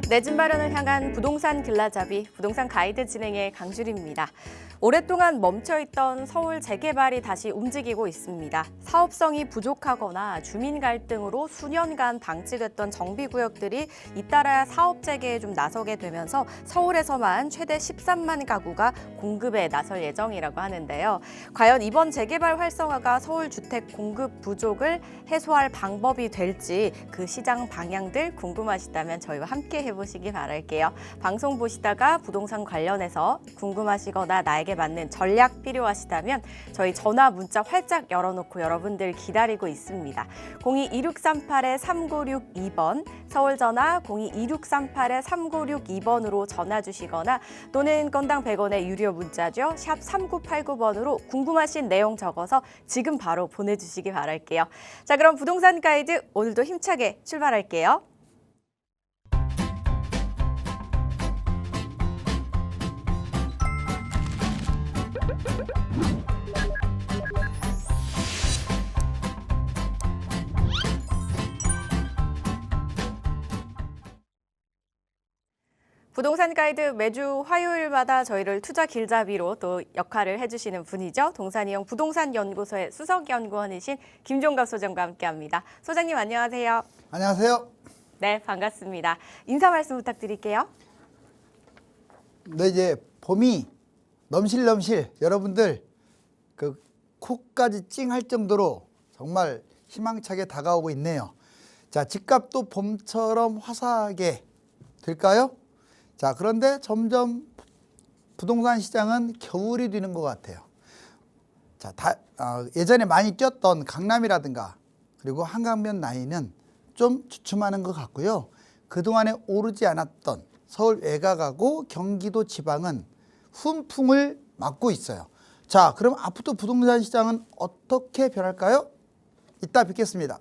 내 집 마련을 향한 부동산 길라잡이, 부동산 가이드 진행의 강주리입니다. 오랫동안 멈춰있던 서울 재개발이 다시 움직이고 있습니다. 사업성이 부족하거나 주민 갈등으로 수년간 방치됐던 정비구역들이 잇따라 사업 재개에 좀 나서게 되면서 서울에서만 최대 13만 가구가 공급에 나설 예정이라고 하는데요. 과연 이번 재개발 활성화가 서울 주택 공급 부족을 해소할 방법이 될지 그 시장 방향들 궁금하시다면 저희와 함께 해보시기 바랄게요. 방송 보시다가 부동산 관련해서 궁금하시거나 나에게 맞는 전략 필요하시다면 저희 전화 문자 활짝 열어놓고 여러분들 기다리고 있습니다. 02-2638-3962번, 서울 전화 02-2638-3962번으로 전화 주시거나 또는 건당 100원의 유료 문자죠. 샵 3989번으로 궁금하신 내용 적어서 지금 바로 보내주시기 바랄게요. 자, 그럼 부동산 가이드 오늘도 힘차게 출발할게요. 부동산 가이드 매주 화요일마다 저희를 투자 길잡이로 또 역할을 해주시는 분이죠. 동산이형 부동산연구소의 수석연구원이신 김종갑 소장과 함께합니다. 소장님 안녕하세요. 안녕하세요. 네, 반갑습니다. 인사 말씀 부탁드릴게요. 네, 이제 봄이 넘실넘실 여러분들 그 코까지 찡할 정도로 정말 희망차게 다가오고 있네요. 자, 집값도 봄처럼 화사하게 될까요? 자, 그런데 점점 부동산 시장은 겨울이 되는 것 같아요. 자, 예전에 많이 뛰었던 강남이라든가 그리고 한강변 라인은 좀 주춤하는 것 같고요. 그동안에 오르지 않았던 서울 외곽하고 경기도 지방은 훈풍을 맞고 있어요. 자, 그럼 앞으로 부동산 시장은 어떻게 변할까요? 이따 뵙겠습니다.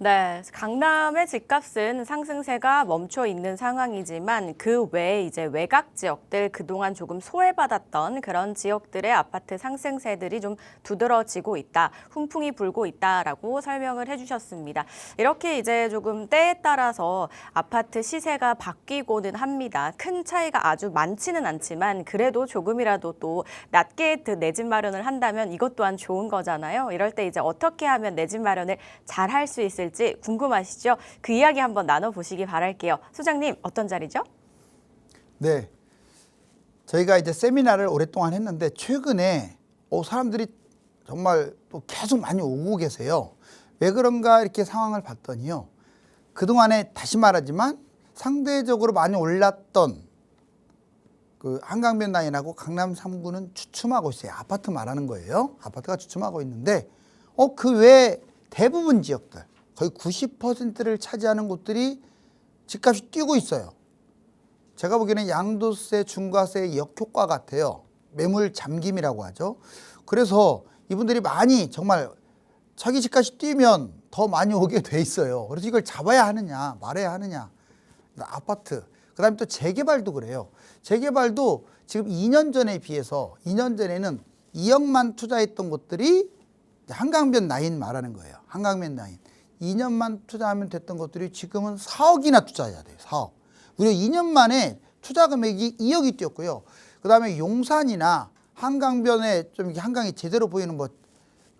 네, 강남의 집값은 상승세가 멈춰 있는 상황이지만 그 외에 이제 외곽 지역들 그동안 조금 소외받았던 그런 지역들의 아파트 상승세들이 좀 두드러지고 있다, 훈풍이 불고 있다라고 설명을 해주셨습니다. 이렇게 이제 조금 때에 따라서 아파트 시세가 바뀌고는 합니다. 큰 차이가 아주 많지는 않지만 그래도 조금이라도 또 낮게 내 집 마련을 한다면 이것 또한 좋은 거잖아요. 이럴 때 이제 어떻게 하면 내 집 마련을 잘 할 수 있을지 궁금하시죠? 그 이야기 한번 나눠보시기 바랄게요. 소장님, 어떤 자리죠? 네, 저희가 이제 세미나를 오랫동안 했는데 최근에 사람들이 정말 또 계속 많이 오고 계세요. 왜 그런가 이렇게 상황을 봤더니요. 그동안에 다시 말하지만 상대적으로 많이 올랐던 그 한강변 라인하고 강남 3구는 주춤하고 있어요. 아파트 말하는 거예요. 아파트가 주춤하고 있는데 그 외에 대부분 지역들 거의 90%를 차지하는 곳들이 집값이 뛰고 있어요. 제가 보기에는 양도세, 중과세의 역효과 같아요. 매물 잠김이라고 하죠. 그래서 이분들이 많이 정말 자기 집값이 뛰면 더 많이 오게 돼 있어요. 그래서 이걸 잡아야 하느냐 말아야 하느냐. 아파트, 그 다음에 또 재개발도 그래요. 재개발도 지금 2년 전에 비해서 2년 전에는 2억만 투자했던 곳들이 한강변 라인 말하는 거예요. 한강변 라인. 2년만 투자하면 됐던 것들이 지금은 4억이나 투자해야 돼요. 4억. 무려 2년 만에 투자 금액이 2억이 뛰었고요. 그 다음에 용산이나 한강변에 좀 이렇게 한강이 제대로 보이는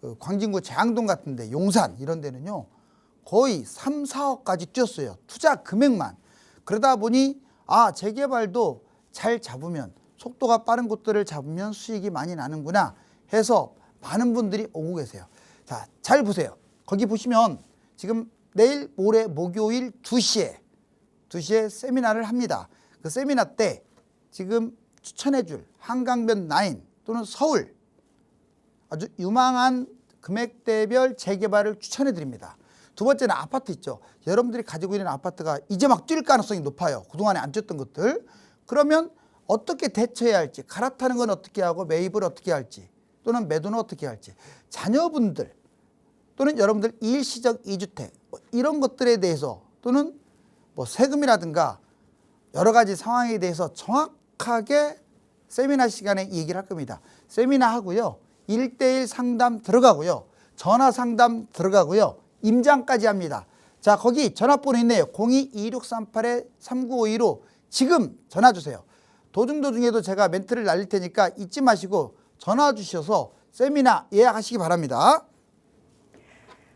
그 광진구 재앙동 같은데 용산 이런 데는요. 거의 3, 4억까지 뛰었어요. 투자 금액만. 그러다 보니 재개발도 잘 잡으면 속도가 빠른 곳들을 잡으면 수익이 많이 나는구나 해서 많은 분들이 오고 계세요. 자, 잘 보세요. 거기 보시면 지금 내일 모레 목요일 2시에 세미나를 합니다. 그 세미나 때 지금 추천해 줄 한강변 라인 또는 서울 아주 유망한 금액대별 재개발을 추천해 드립니다. 두 번째는 아파트 있죠. 여러분들이 가지고 있는 아파트가 이제 막 뛸 가능성이 높아요. 그동안에 안 뛰었던 것들. 그러면 어떻게 대처해야 할지, 갈아타는 건 어떻게 하고 매입을 어떻게 할지 또는 매도는 어떻게 할지, 자녀분들 또는 여러분들 일시적 2주택 이런 것들에 대해서 또는 세금이라든가 여러 가지 상황에 대해서 정확하게 세미나 시간에 얘기를 할 겁니다. 세미나 하고요. 1:1 상담 들어가고요. 전화 상담 들어가고요. 임장까지 합니다. 자, 거기 전화번호 있네요. 02-2638-3952로 지금 전화 주세요. 도중도중에도 제가 멘트를 날릴 테니까 잊지 마시고 전화 주셔서 세미나 예약하시기 바랍니다.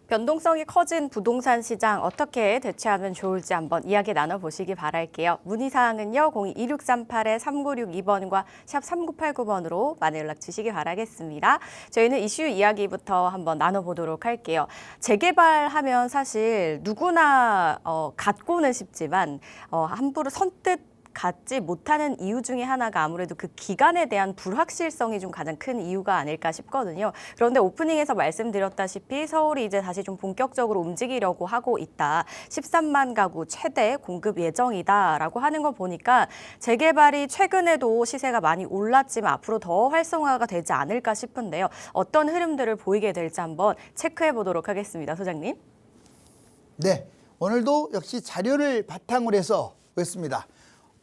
변동성이 커진 부동산 시장 어떻게 대처하면 좋을지 한번 이야기 나눠보시기 바랄게요. 문의사항은요. 02-2638-3962번과 샵 3989번으로 많은 연락 주시기 바라겠습니다. 저희는 이슈 이야기부터 한번 나눠보도록 할게요. 재개발하면 사실 누구나 갖고는 싶지만 함부로 선뜻 갖지 못하는 이유 중에 하나가 아무래도 그 기간에 대한 불확실성이 좀 가장 큰 이유가 아닐까 싶거든요. 그런데 오프닝에서 말씀드렸다시피 서울이 이제 다시 좀 본격적으로 움직이려고 하고 있다. 13만 가구 최대 공급 예정이다라고 하는 거 보니까 재개발이 최근에도 시세가 많이 올랐지만 앞으로 더 활성화가 되지 않을까 싶은데요. 어떤 흐름들을 보이게 될지 한번 체크해 보도록 하겠습니다. 소장님. 네, 오늘도 역시 자료를 바탕으로 해서 왔습니다.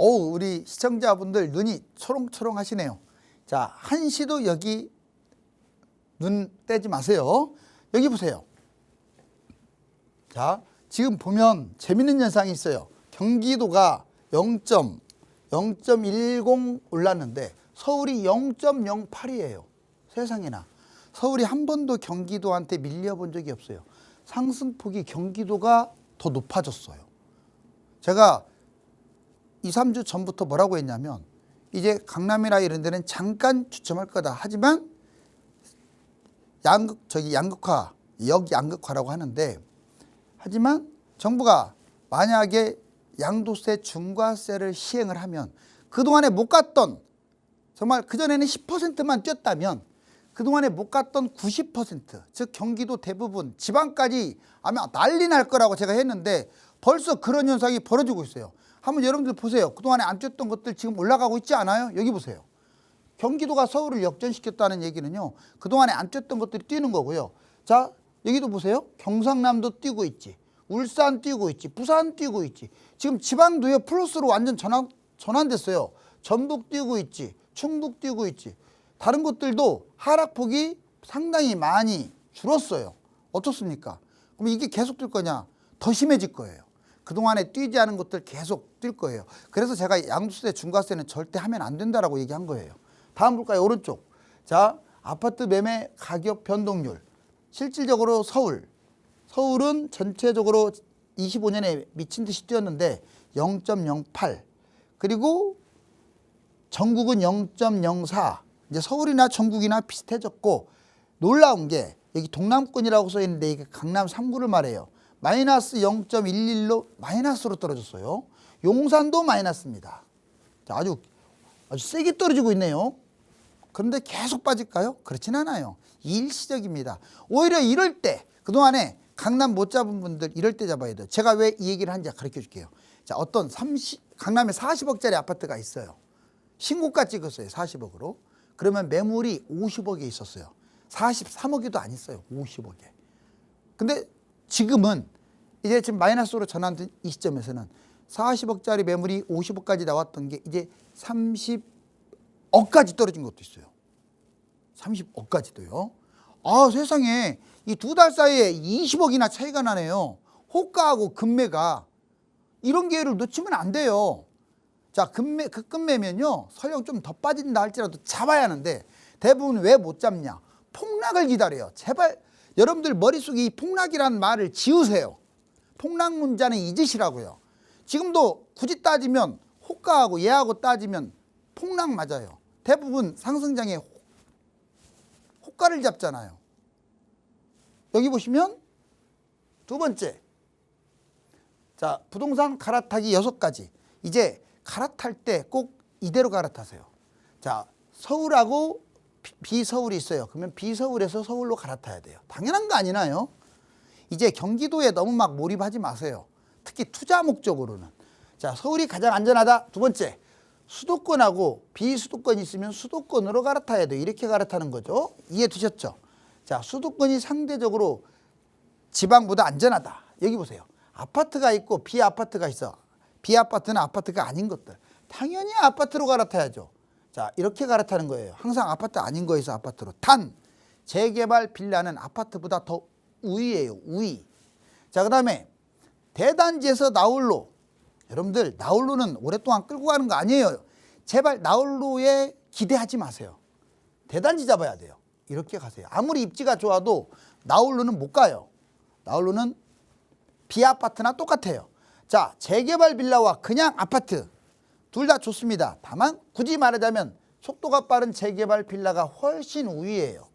우리 시청자분들 눈이 초롱초롱 하시네요. 자, 한시도 여기 눈 떼지 마세요. 여기 보세요. 자, 지금 보면 재밌는 현상이 있어요. 경기도가 0.10 올랐는데 서울이 0.08이에요. 세상에나. 서울이 한 번도 경기도한테 밀려본 적이 없어요. 상승폭이 경기도가 더 높아졌어요. 제가 2, 3주 전부터 뭐라고 했냐면 이제 강남이나 이런 데는 잠깐 주춤할 거다. 하지만 양극화, 역양극화라고 하는데 하지만 정부가 만약에 양도세, 중과세를 시행을 하면 그동안에 못 갔던 정말 그전에는 10%만 뛰었다면 그동안에 못 갔던 90%, 즉 경기도 대부분 지방까지 아마 난리 날 거라고 제가 했는데 벌써 그런 현상이 벌어지고 있어요. 한번 여러분들 보세요. 그동안에 안 뛰었던 것들 지금 올라가고 있지 않아요? 여기 보세요. 경기도가 서울을 역전시켰다는 얘기는요. 그동안에 안 뛰었던 것들이 뛰는 거고요. 자, 여기도 보세요. 경상남도 뛰고 있지. 울산 뛰고 있지. 부산 뛰고 있지. 지금 지방도요. 플러스로 완전 전환됐어요. 전북 뛰고 있지. 충북 뛰고 있지. 다른 곳들도 하락폭이 상당히 많이 줄었어요. 어떻습니까? 그럼 이게 계속 뛸 거냐? 더 심해질 거예요. 그동안에 뛰지 않은 것들 계속 뛸 거예요. 그래서 제가 양도세, 중과세는 절대 하면 안 된다라고 얘기한 거예요. 다음 볼까요? 오른쪽. 자, 아파트 매매 가격 변동률. 실질적으로 서울은 전체적으로 25년에 미친 듯이 뛰었는데 0.08. 그리고 전국은 0.04. 이제 서울이나 전국이나 비슷해졌고 놀라운 게 여기 동남권이라고 써 있는데 이게 강남 3구를 말해요. 마이너스 0.11로 마이너스로 떨어졌어요. 용산도 마이너스입니다. 자, 아주 세게 떨어지고 있네요. 그런데 계속 빠질까요? 그렇진 않아요. 일시적입니다. 오히려 이럴 때 그동안에 강남 못 잡은 분들 이럴 때 잡아야 돼요. 제가 왜 이 얘기를 하는지 가르쳐 줄게요. 자, 어떤 강남에 40억짜리 아파트가 있어요. 신고가 찍었어요. 40억으로. 그러면 매물이 50억에 있었어요. 43억에도 안 있어요. 50억에. 근데 지금은 이제 지금 마이너스로 전환된 이 시점에서는 40억짜리 매물이 50억까지 나왔던 게 이제 30억까지 떨어진 것도 있어요. 30억까지도요. 아, 세상에 이 2달 사이에 20억이나 차이가 나네요. 호가하고 금매가. 이런 기회를 놓치면 안 돼요. 자, 급매면요. 설령 좀 더 빠진다 할지라도 잡아야 하는데 대부분 왜 못 잡냐? 폭락을 기다려요. 제발 여러분들 머릿속에 이 폭락이라는 말을 지우세요. 폭락 문자는 잊으시라고요. 지금도 굳이 따지면 호가하고 얘하고 따지면 폭락 맞아요. 대부분 상승장에 호가를 잡잖아요. 여기 보시면 두 번째. 자, 부동산 갈아타기 6가지. 이제 갈아탈 때 꼭 이대로 갈아타세요. 자, 서울하고 비서울이 있어요. 그러면 비서울에서 서울로 갈아타야 돼요. 당연한 거 아니나요? 이제 경기도에 너무 막 몰입하지 마세요. 특히 투자 목적으로는. 자, 서울이 가장 안전하다. 두 번째, 수도권하고 비수도권이 있으면 수도권으로 갈아타야 돼요. 이렇게 갈아타는 거죠. 이해 되셨죠? 자, 수도권이 상대적으로 지방보다 안전하다. 여기 보세요. 아파트가 있고 비아파트가 있어. 비아파트는 아파트가 아닌 것들. 당연히 아파트로 갈아타야죠. 자, 이렇게 갈아타는 거예요. 항상 아파트 아닌 거에서 아파트로. 단, 재개발 빌라는 아파트보다 더 우위예요. 우위. 자, 그 다음에 대단지에서 나홀로, 여러분들 나홀로는 오랫동안 끌고 가는 거 아니에요. 제발 나홀로에 기대하지 마세요. 대단지 잡아야 돼요. 이렇게 가세요. 아무리 입지가 좋아도 나홀로는 못 가요. 나홀로는 비아파트나 똑같아요. 자, 재개발 빌라와 그냥 아파트 둘 다 좋습니다. 다만 굳이 말하자면 속도가 빠른 재개발 빌라가 훨씬 우위예요.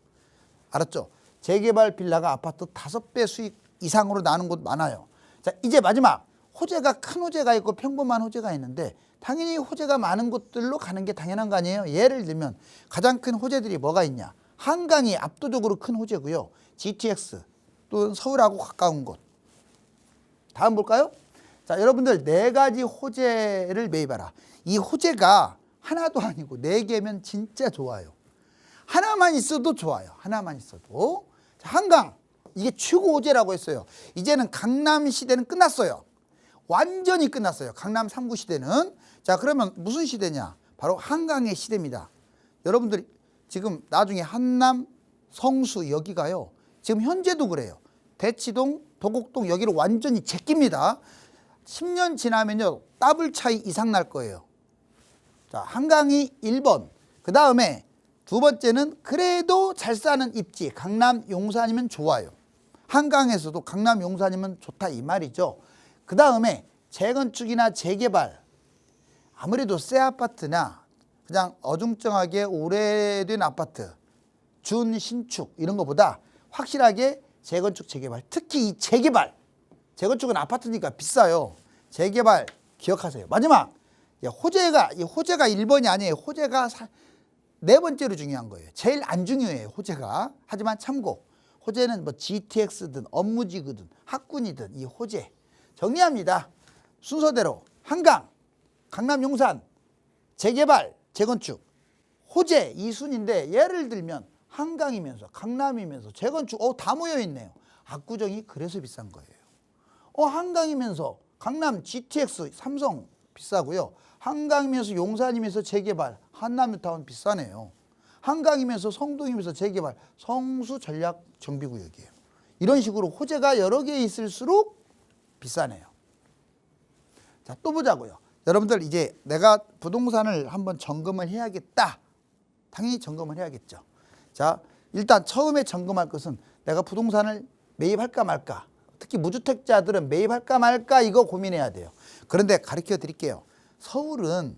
알았죠? 재개발 빌라가 아파트 5배 수익 이상으로 나는 곳 많아요. 자, 이제 마지막. 호재가 큰 호재가 있고 평범한 호재가 있는데 당연히 호재가 많은 곳들로 가는 게 당연한 거 아니에요? 예를 들면 가장 큰 호재들이 뭐가 있냐? 한강이 압도적으로 큰 호재고요. GTX 또는 서울하고 가까운 곳. 다음 볼까요? 자, 여러분들 4가지 호재를 매입하라. 이 호재가 하나도 아니고 4개면 진짜 좋아요. 하나만 있어도 좋아요. 하나만 있어도. 자, 한강. 이게 최고 호재라고 했어요. 이제는 강남 시대는 끝났어요. 완전히 끝났어요. 강남 3구 시대는. 자, 그러면 무슨 시대냐? 바로 한강의 시대입니다. 여러분들 지금 나중에 한남, 성수 여기가요. 지금 현재도 그래요. 대치동, 도곡동 여기로 완전히 제낍니다. 10년 지나면요. 더블 차이 이상 날 거예요. 자, 한강이 1번. 그 다음에 두 번째는 그래도 잘 사는 입지. 강남 용산이면 좋아요. 한강에서도 강남 용산이면 좋다 이 말이죠. 그 다음에 재건축이나 재개발. 아무래도 새 아파트나 그냥 어중쩡하게 오래된 아파트, 준신축 이런 것보다 확실하게 재건축, 재개발. 특히 이 재개발. 재건축은 아파트니까 비싸요. 재개발 기억하세요. 마지막. 호재가 1번이 아니에요. 호재가 4번째로 중요한 거예요. 제일 안 중요해요. 호재가. 하지만 참고. 호재는 뭐 GTX든 업무지구든 학군이든 이 호재. 정리합니다. 순서대로 한강, 강남 용산, 재개발, 재건축, 호재 이 순인데 예를 들면 한강이면서 강남이면서 재건축 다 모여 있네요. 압구정이 그래서 비싼 거예요. 한강이면서 강남 GTX 삼성 비싸고요. 한강이면서 용산이면서 재개발 한남뉴타운 비싸네요. 한강이면서 성동이면서 재개발 성수 전략 정비구역이에요. 이런 식으로 호재가 여러 개 있을수록 비싸네요. 자, 또 보자고요. 여러분들 이제 내가 부동산을 한번 점검을 해야겠다. 당연히 점검을 해야겠죠. 자, 일단 처음에 점검할 것은 내가 부동산을 매입할까 말까. 특히 무주택자들은 매입할까 말까 이거 고민해야 돼요. 그런데 가르쳐 드릴게요. 서울은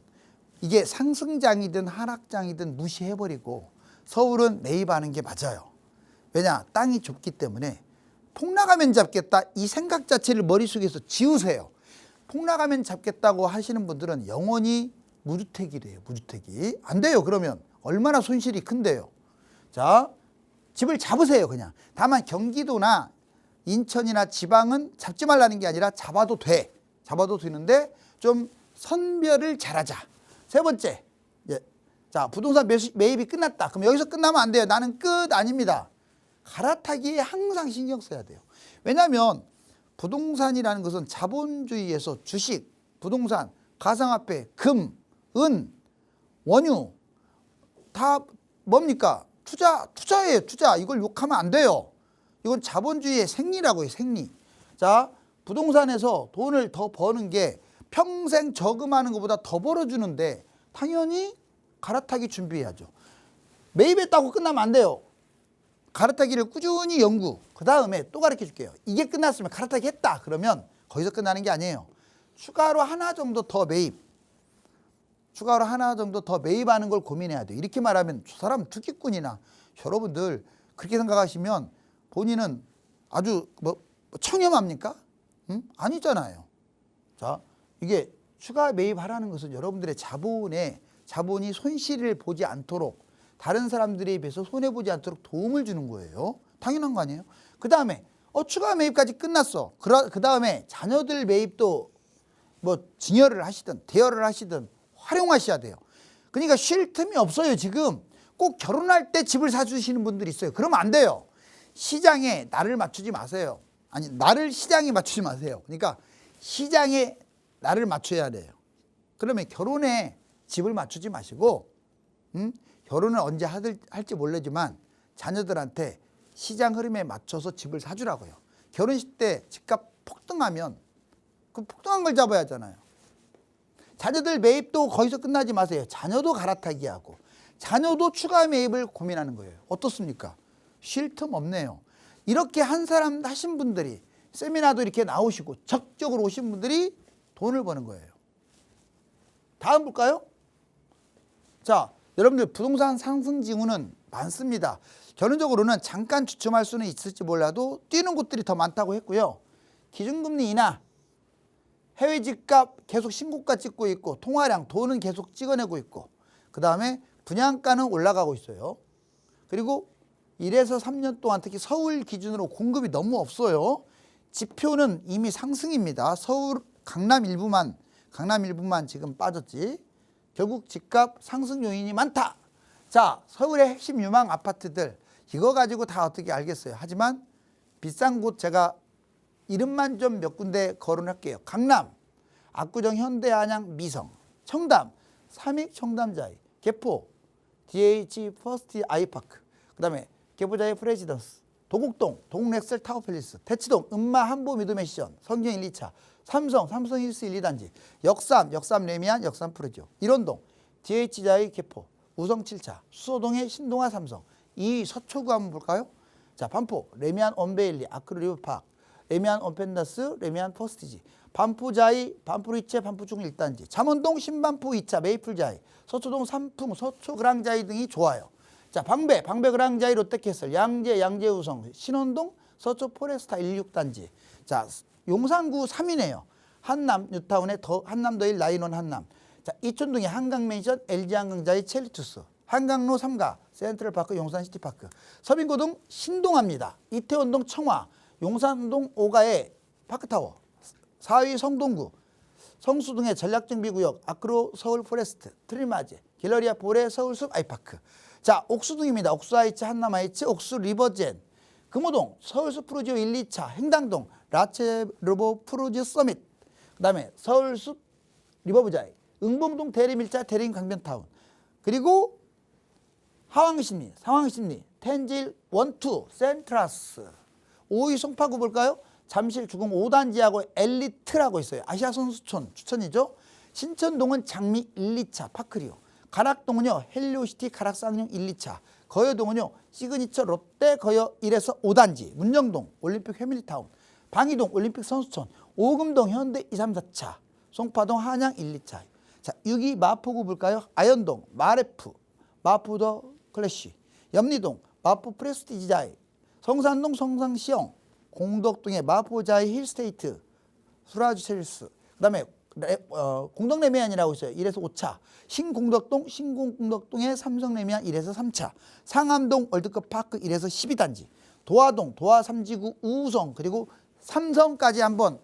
이게 상승장이든 하락장이든 무시해버리고 서울은 매입하는 게 맞아요. 왜냐? 땅이 좁기 때문에 폭락하면 잡겠다 이 생각 자체를 머릿속에서 지우세요. 폭락하면 잡겠다고 하시는 분들은 영원히 무주택이래요. 무주택이. 안 돼요. 그러면 얼마나 손실이 큰데요. 자, 집을 잡으세요. 그냥. 다만 경기도나 인천이나 지방은 잡지 말라는 게 아니라 잡아도 돼. 잡아도 되는데 좀 선별을 잘하자. 세 번째. 자, 부동산 매입이 끝났다. 그럼 여기서 끝나면 안 돼요. 나는 끝 아닙니다. 갈아타기에 항상 신경 써야 돼요. 왜냐하면 부동산이라는 것은 자본주의에서 주식, 부동산, 가상화폐, 금, 은, 원유 다 뭡니까? 투자예요. 투자. 이걸 욕하면 안 돼요. 이건 자본주의의 생리라고 해요. 생리. 자, 부동산에서 돈을 더 버는 게 평생 저금하는 것보다 더 벌어주는데 당연히 갈아타기 준비해야죠. 매입했다고 끝나면 안 돼요. 갈아타기를 꾸준히 연구. 그 다음에 또 가르쳐 줄게요. 이게 끝났으면 갈아타기 했다. 그러면 거기서 끝나는 게 아니에요. 추가로 하나 정도 더 매입. 추가로 하나 정도 더 매입하는 걸 고민해야 돼요. 이렇게 말하면 저 사람 투기꾼이나 여러분들 그렇게 생각하시면 본인은 아주 청렴합니까? 아니잖아요. 자, 이게 추가 매입하라는 것은 여러분들의 자본이 손실을 보지 않도록 다른 사람들에 비해서 손해보지 않도록 도움을 주는 거예요. 당연한 거 아니에요? 그 다음에 추가 매입까지 끝났어. 그 다음에 자녀들 매입도 증여를 하시든 대여를 하시든 활용하셔야 돼요. 그러니까 쉴 틈이 없어요. 지금 꼭 결혼할 때 집을 사주시는 분들이 있어요. 그러면 안 돼요. 시장에 나를 맞추지 마세요. 아니, 나를 시장에 맞추지 마세요. 그러니까 시장에 나를 맞춰야 돼요. 그러면 결혼에 집을 맞추지 마시고 결혼을 언제 할지 모르지만 자녀들한테 시장 흐름에 맞춰서 집을 사주라고요. 결혼식 때 집값 폭등하면 그 폭등한 걸 잡아야 하잖아요. 자녀들 매입도 거기서 끝나지 마세요. 자녀도 갈아타기 하고 자녀도 추가 매입을 고민하는 거예요. 어떻습니까? 쉴 틈 없네요. 이렇게 한 사람 하신 분들이 세미나도 이렇게 나오시고 적극적으로 오신 분들이 돈을 버는 거예요. 다음 볼까요? 자, 여러분들 부동산 상승 징후는 많습니다. 결론적으로는 잠깐 주춤할 수는 있을지 몰라도 뛰는 곳들이 더 많다고 했고요. 기준금리 인하, 해외 집값 계속 신고가 찍고 있고 통화량 돈은 계속 찍어내고 있고 그 다음에 분양가는 올라가고 있어요. 그리고 1에서 3년 동안 특히 서울 기준으로 공급이 너무 없어요. 지표는 이미 상승입니다. 서울 강남 일부만 지금 빠졌지. 결국 집값 상승 요인이 많다. 자, 서울의 핵심 유망 아파트들 이거 가지고 다 어떻게 알겠어요. 하지만 비싼 곳 제가 이름만 좀 몇 군데 거론할게요. 강남, 압구정, 현대, 안양, 미성, 청담, 삼익, 청담자이, 개포, DH 퍼스트 아이파크, 그 다음에 개포자이 프레지던스, 도곡동, 동렉셀 타워팰리스, 대치동, 음마, 한보 미드매시전, 성경 1, 2차, 삼성 힐스 1, 2단지, 역삼 레미안, 역삼 프로지오, 일원동, DH자이 개포, 우성 7차, 수소동의 신동아 삼성, 이 서초구 한번 볼까요? 자, 반포, 레미안 언베일리, 아크리브파크, 레미안 언펜다스, 레미안 퍼스티지, 반포자이, 반포리체, 반포중 1단지, 잠원동, 신반포 2차, 메이플자이, 서초동 삼풍, 서초그랑자이 등이 좋아요. 자, 방배 그랑자이, 롯데캐슬, 양재우성, 신원동, 서초 포레스타 16단지. 자, 용산구 3위네요. 한남, 뉴타운의 한남더일 라인원 한남. 자, 이촌동의 한강맨션, LG한강자이 첼리투스, 한강로 3가, 센트럴파크, 용산시티파크, 서빙고동 신동합니다. 이태원동 청화, 용산동 5가의 파크타워, 4위 성동구, 성수동의 전략정비구역, 아크로 서울 포레스트, 트리마제, 갤러리아 볼의 서울숲 아이파크. 자, 옥수동입니다. 옥수아이츠, 한남아이츠, 옥수 리버젠, 금호동, 서울숲 프로지오 1, 2차, 행당동, 라체르보 프로지오 서밋, 그 다음에 서울숲 리버브자이, 응봉동 대림일자 대림 강변타운, 그리고 하왕심리, 상황심리, 텐질 1, 2, 센트라스, 5위 송파구 볼까요? 잠실 주공 5단지하고 엘리트라고 있어요. 아시아 선수촌 추천이죠. 신천동은 장미 1, 2차 파크리오, 가락동은요 헬리오시티 가락쌍용 1, 2차, 거여동은요 시그니처 롯데 거여 1에서 5단지, 문정동 올림픽 패밀리타운, 방이동 올림픽 선수촌, 오금동 현대 2, 3, 4차, 송파동 한양 1, 2차. 자, 6위 마포구 볼까요? 아현동 마레프, 마포 더 클래시, 염리동 마포 프레스티지자이, 성산동 성상시형, 공덕동의 마포자이 힐스테이트, 수라주셀스, 그 다음에 공덕레미안이라고 있어요. 1에서 5차. 신공덕동의 삼성레미안 1에서 3차. 상암동 월드컵 파크 1에서 12단지. 도화동, 도화 3지구 우성, 그리고 삼성까지 한번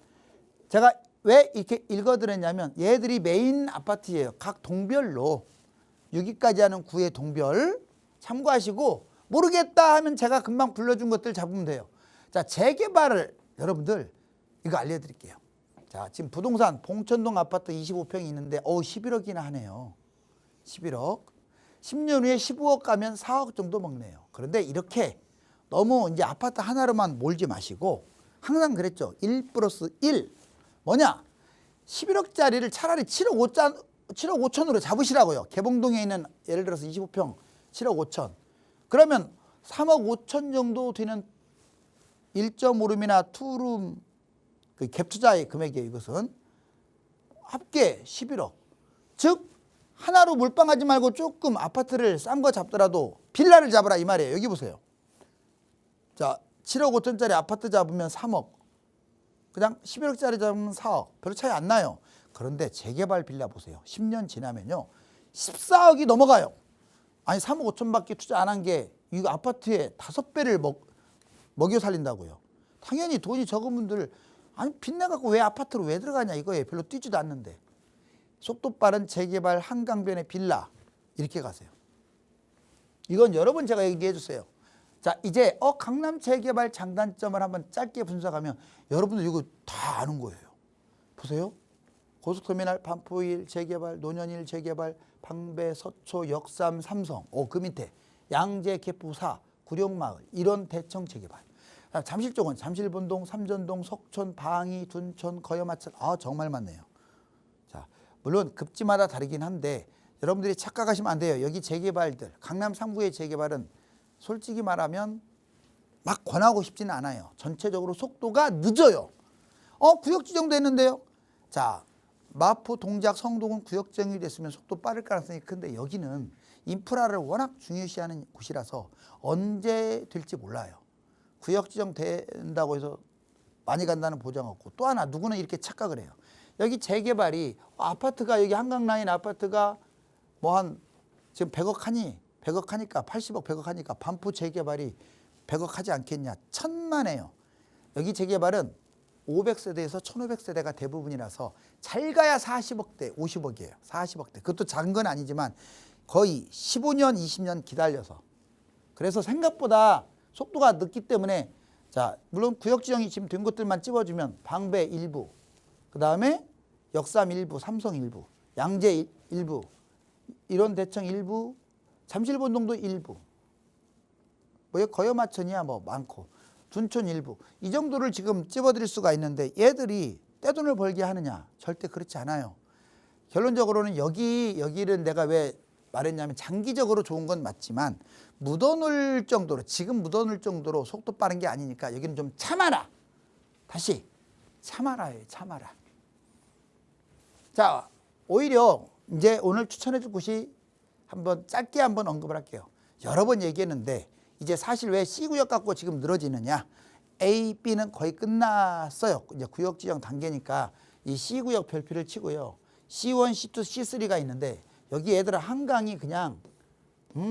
제가 왜 이렇게 읽어드렸냐면 얘들이 메인 아파트예요. 각 동별로 6위까지 하는 구의 동별 참고하시고 모르겠다 하면 제가 금방 불러준 것들 잡으면 돼요. 자, 재개발을 여러분들 이거 알려드릴게요. 자, 지금 부동산 봉천동 아파트 25평이 있는데 11억이나 하네요. 11억. 10년 후에 15억 가면 4억 정도 먹네요. 그런데 이렇게 너무 이제 아파트 하나로만 몰지 마시고 항상 그랬죠. 1 플러스 1. 뭐냐? 11억짜리를 차라리 7억 5천으로 잡으시라고요. 개봉동에 있는 예를 들어서 25평 7억 5천. 그러면 3억 5천 정도 되는 1.5룸이나 2룸 그 갭 투자의 금액이에요. 이것은 합계 11억. 즉 하나로 몰빵하지 말고 조금 아파트를 싼 거 잡더라도 빌라를 잡으라 이 말이에요. 여기 보세요. 자, 7억 5천짜리 아파트 잡으면 3억. 그냥 11억짜리 잡으면 4억. 별로 차이 안 나요. 그런데 재개발 빌라 보세요. 10년 지나면요 14억이 넘어가요. 아니 3억 5천밖에 투자 안 한 게 이거 아파트에 5배를 먹여 살린다고요. 당연히 돈이 적은 분들 아니 빚내갖고 왜 아파트로 왜 들어가냐 이거예요. 별로 뛰지도 않는데. 속도 빠른 재개발 한강변의 빌라 이렇게 가세요. 이건 여러 번 제가 얘기해 주세요. 자, 이제 강남 재개발 장단점을 한번 짧게 분석하면 여러분들 이거 다 아는 거예요. 보세요. 고속터미널 반포1 재개발, 노년일 재개발, 방배, 서초, 역삼, 삼성, 그 밑에 양재, 개포 4, 구룡마을 이런 대청 재개발. 잠실 쪽은 잠실본동, 삼전동, 석촌, 방이, 둔촌, 거여마천. 정말 많네요. 자, 물론 급지마다 다르긴 한데 여러분들이 착각하시면 안 돼요. 여기 재개발들, 강남 3구의 재개발은 솔직히 말하면 막 권하고 싶지는 않아요. 전체적으로 속도가 늦어요. 구역 지정됐는데요. 자, 마포, 동작, 성동은 구역 지정이 됐으면 속도 빠를 가능성이 큰데 여기는 인프라를 워낙 중요시하는 곳이라서 언제 될지 몰라요. 구역 지정된다고 해서 많이 간다는 보장 없고, 또 하나 누구는 이렇게 착각을 해요. 여기 재개발이 아파트가 여기 한강라인 아파트가 뭐 한 지금 100억 하니 100억 하니까 80억 100억 하니까 반포 재개발이 100억 하지 않겠냐. 천만에요. 여기 재개발은 500세대에서 1500세대가 대부분이라서 잘 가야 40억대 50억이에요. 40억대. 그것도 작은 건 아니지만 거의 15년 20년 기다려서. 그래서 생각보다 속도가 늦기 때문에, 자, 물론 구역 지정이 지금 된 것들만 찝어주면 방배 일부, 그 다음에 역삼 일부, 삼성 일부, 양재 일부, 이런 대청 일부, 잠실본동도 일부, 뭐 거여마천이야 뭐 많고, 둔촌 일부, 이 정도를 지금 찝어드릴 수가 있는데 얘들이 떼돈을 벌게 하느냐? 절대 그렇지 않아요. 결론적으로는 여기를 내가 왜 말했냐면 장기적으로 좋은 건 맞지만 묻어놓을 정도로, 지금 묻어놓을 정도로 속도 빠른 게 아니니까 여기는 좀 참아라. 다시 참아라예요. 참아라. 자, 오히려 이제 오늘 추천해 줄 곳이 한번 짧게 한번 언급을 할게요. 여러 번 얘기했는데 이제 사실 왜 C구역 갖고 지금 늘어지느냐. A, B는 거의 끝났어요. 이제 구역 지정 단계니까 이 C구역 별표를 치고요. C1, C2, C3가 있는데 여기 애들은 한강이 그냥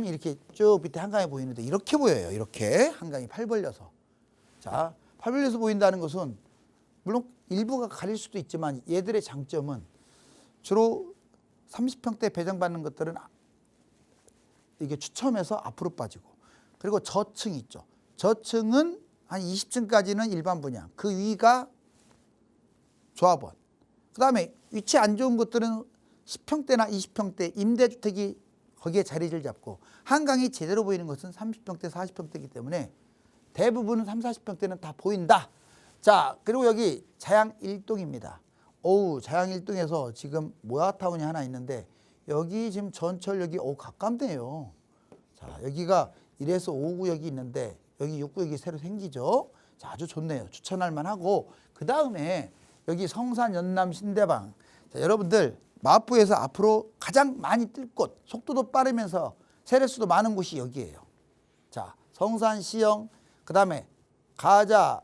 이렇게 쭉 밑에 한강이 보이는데 이렇게 보여요. 이렇게 한강이 팔 벌려서. 자, 팔 벌려서 보인다는 것은 물론 일부가 가릴 수도 있지만 얘들의 장점은 주로 30평대 배정받는 것들은 이게 추첨해서 앞으로 빠지고, 그리고 저층이 있죠. 저층은 한 20층까지는 일반 분양, 그 위가 조합원. 그 다음에 위치 안 좋은 것들은 10평대나 20평대 임대주택이 거기에 자리를 잡고, 한강이 제대로 보이는 것은 30평대, 40평대이기 때문에 대부분은 30, 40평대는 다 보인다. 자, 그리고 여기 자양 1동입니다. 자양 1동에서 지금 모아타운이 하나 있는데 여기 지금 전철역이 가깝네요. 자, 여기가 1에서 5구역이 있는데 여기 6구역이 새로 생기죠. 자, 아주 좋네요. 추천할 만하고, 그 다음에 여기 성산, 연남, 신대방. 자, 여러분들 마포에서 앞으로 가장 많이 뜰 곳, 속도도 빠르면서 세례수도 많은 곳이 여기예요. 자, 성산, 시영, 그 다음에 가자,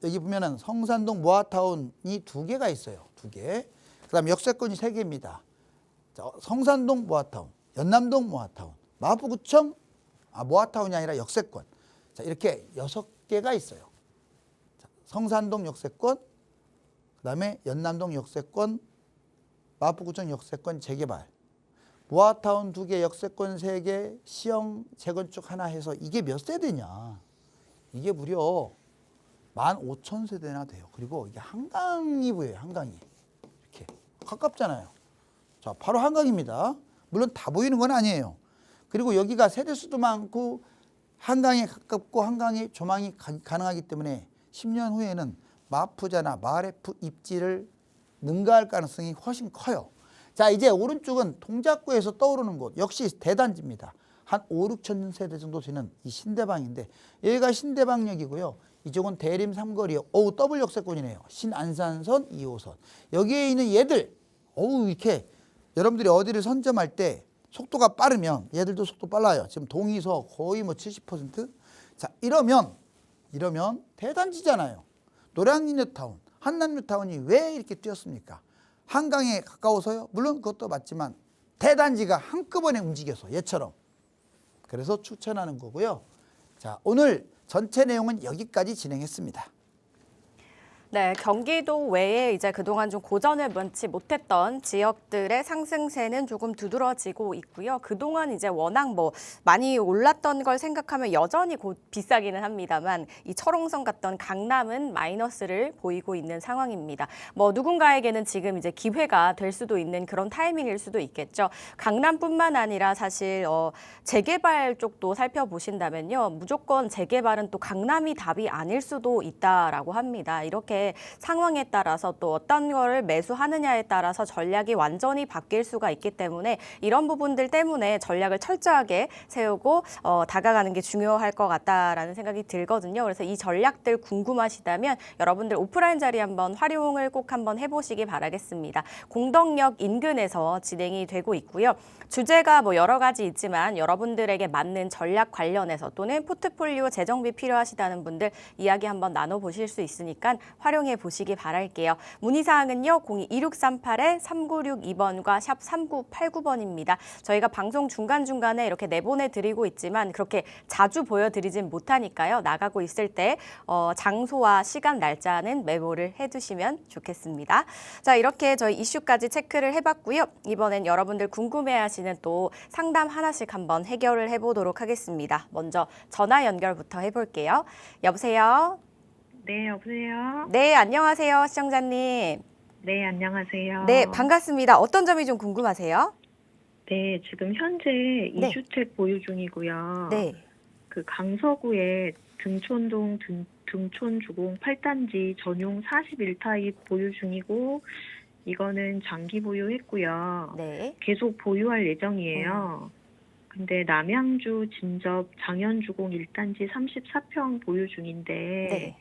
여기 보면은 성산동 모아타운이 2개가 있어요. 2개. 그 다음에 역세권이 3개입니다. 자, 성산동 모아타운, 연남동 모아타운, 마포구청 모아타운이 아니라 역세권. 자, 이렇게 6개가 있어요. 자, 성산동 역세권, 그 다음에 연남동 역세권, 마포구청 역세권 재개발, 모아타운 2개, 역세권 3개, 시형 재건축 하나 해서 이게 몇 세대냐? 이게 무려 15,000세대나 돼요. 그리고 이게 한강이 보여요. 한강이 이렇게 가깝잖아요. 자, 바로 한강입니다. 물론 다 보이는 건 아니에요. 그리고 여기가 세대수도 많고 한강에 가깝고 한강에 조망이 가능하기 때문에 10년 후에는 마푸자나 마레프 입지를 능가할 가능성이 훨씬 커요. 자, 이제 오른쪽은 동작구에서 떠오르는 곳, 역시 대단지입니다. 한 5, 6천 세대 정도 되는 이 신대방인데 여기가 신대방역이고요. 이쪽은 대림 삼거리, 더블 역세권이네요. 신안산선 2호선. 여기에 있는 얘들, 이렇게 여러분들이 어디를 선점할 때 속도가 빠르면 얘들도 속도 빨라요. 지금 동의서 거의 뭐 70%. 자, 이러면 대단지잖아요. 노량진뉴타운, 한남뉴타운이 왜 이렇게 뛰었습니까? 한강에 가까워서요. 물론 그것도 맞지만 대단지가 한꺼번에 움직여서 얘처럼. 그래서 추천하는 거고요. 자, 오늘 전체 내용은 여기까지 진행했습니다. 네, 경기도 외에 이제 그동안 좀 고전을 면치 못했던 지역들의 상승세는 조금 두드러지고 있고요. 그동안 이제 워낙 뭐 많이 올랐던 걸 생각하면 여전히 비싸기는 합니다만 이 철옹성 같던 강남은 마이너스를 보이고 있는 상황입니다. 뭐 누군가에게는 지금 이제 기회가 될 수도 있는 그런 타이밍일 수도 있겠죠. 강남뿐만 아니라 사실 재개발 쪽도 살펴보신다면요. 무조건 재개발은 또 강남이 답이 아닐 수도 있다라고 합니다. 이렇게 상황에 따라서 또 어떤 거를 매수하느냐에 따라서 전략이 완전히 바뀔 수가 있기 때문에 이런 부분들 때문에 전략을 철저하게 세우고 다가가는 게 중요할 것 같다라는 생각이 들거든요. 그래서 이 전략들 궁금하시다면 여러분들 오프라인 자리 한번 활용을 꼭 한번 해보시기 바라겠습니다. 공덕역 인근에서 진행이 되고 있고요. 주제가 뭐 여러 가지 있지만 여러분들에게 맞는 전략 관련해서 또는 포트폴리오 재정비 필요하시다는 분들 이야기 한번 나눠보실 수 있으니까 활용해 보시기 바랄게요. 문의사항은요. 02-2638-3962번과 샵 3989번입니다. 저희가 방송 중간중간에 이렇게 내보내드리고 있지만 그렇게 자주 보여드리진 못하니까요. 나가고 있을 때 장소와 시간, 날짜는 메모를 해두시면 좋겠습니다. 자, 이렇게 저희 이슈까지 체크를 해봤고요. 이번엔 여러분들 궁금해하시는 또 상담 하나씩 한번 해결을 해보도록 하겠습니다. 먼저 전화 연결부터 해볼게요. 여보세요? 네, 여보세요? 네, 안녕하세요, 시청자님. 네, 안녕하세요. 네, 반갑습니다. 어떤 점이 좀 궁금하세요? 네, 지금 현재 네. 2주택 보유 중이고요. 네. 그 강서구에 등촌동 등촌주공 8단지 전용 41타입 보유 중이고, 이거는 장기 보유했고요. 네. 계속 보유할 예정이에요. 근데 남양주 진접 장현주공 1단지 34평 보유 중인데, 네.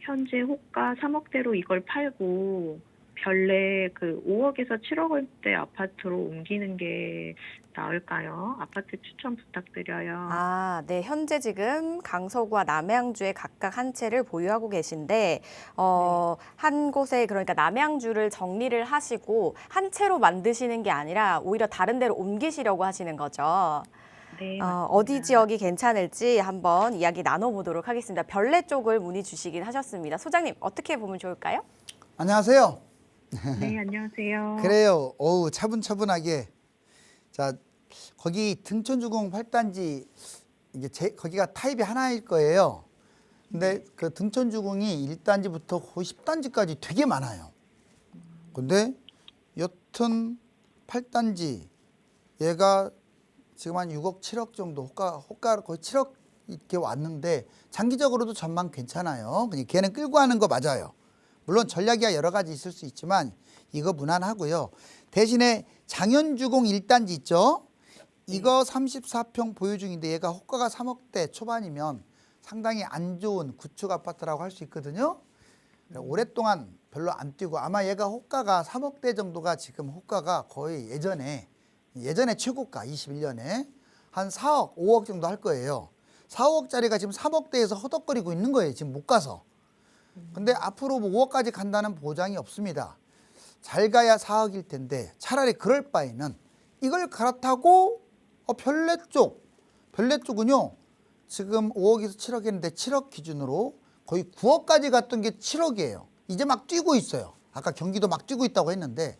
현재 호가 3억대로 이걸 팔고 별내 그 5억에서 7억 원대 아파트로 옮기는 게 나을까요? 아파트 추천 부탁드려요. 아, 네. 현재 지금 강서구와 남양주에 각각 한 채를 보유하고 계신데, 한 곳에 그러니까 남양주를 정리를 하시고 한 채로 만드시는 게 아니라 오히려 다른 데로 옮기시려고 하시는 거죠. 네, 맞습니다. 어디 지역이 괜찮을지 한번 이야기 나눠보도록 하겠습니다. 별내 쪽을 문의 주시긴 하셨습니다. 소장님, 어떻게 보면 좋을까요? 안녕하세요. 네, 안녕하세요. 그래요. 어우, 차분차분하게. 자, 거기 등촌주공 8단지 이게 거기가 타입이 하나일 거예요. 근데 그 등촌주공이 1단지부터 거의 10단지까지 되게 많아요. 근데 여튼 8단지 얘가 지금 한 6억, 7억 정도 호가 거의 7억 이렇게 왔는데 장기적으로도 전망 괜찮아요. 그냥 걔는 끌고 가는 거 맞아요. 물론 전략이 여러 가지 있을 수 있지만 이거 무난하고요. 대신에 장현주공 1단지 있죠? 이거 34평 보유 중인데 얘가 호가가 3억대 초반이면 상당히 안 좋은 구축 아파트라고 할 수 있거든요. 오랫동안 별로 안 뛰고 아마 얘가 호가가 3억대 정도가 지금 호가가 거의 예전에 최고가 21년에 한 4억, 5억 정도 할 거예요. 4, 5억짜리가 지금 3억대에서 허덕거리고 있는 거예요. 지금 못 가서. 근데 앞으로 뭐 5억까지 간다는 보장이 없습니다. 잘 가야 4억일 텐데 차라리 그럴 바에는 이걸 갈아타고 별내 쪽은요. 지금 5억에서 7억 했는데 7억 기준으로 거의 9억까지 갔던 게 7억이에요. 이제 막 뛰고 있어요. 아까 경기도 막 뛰고 있다고 했는데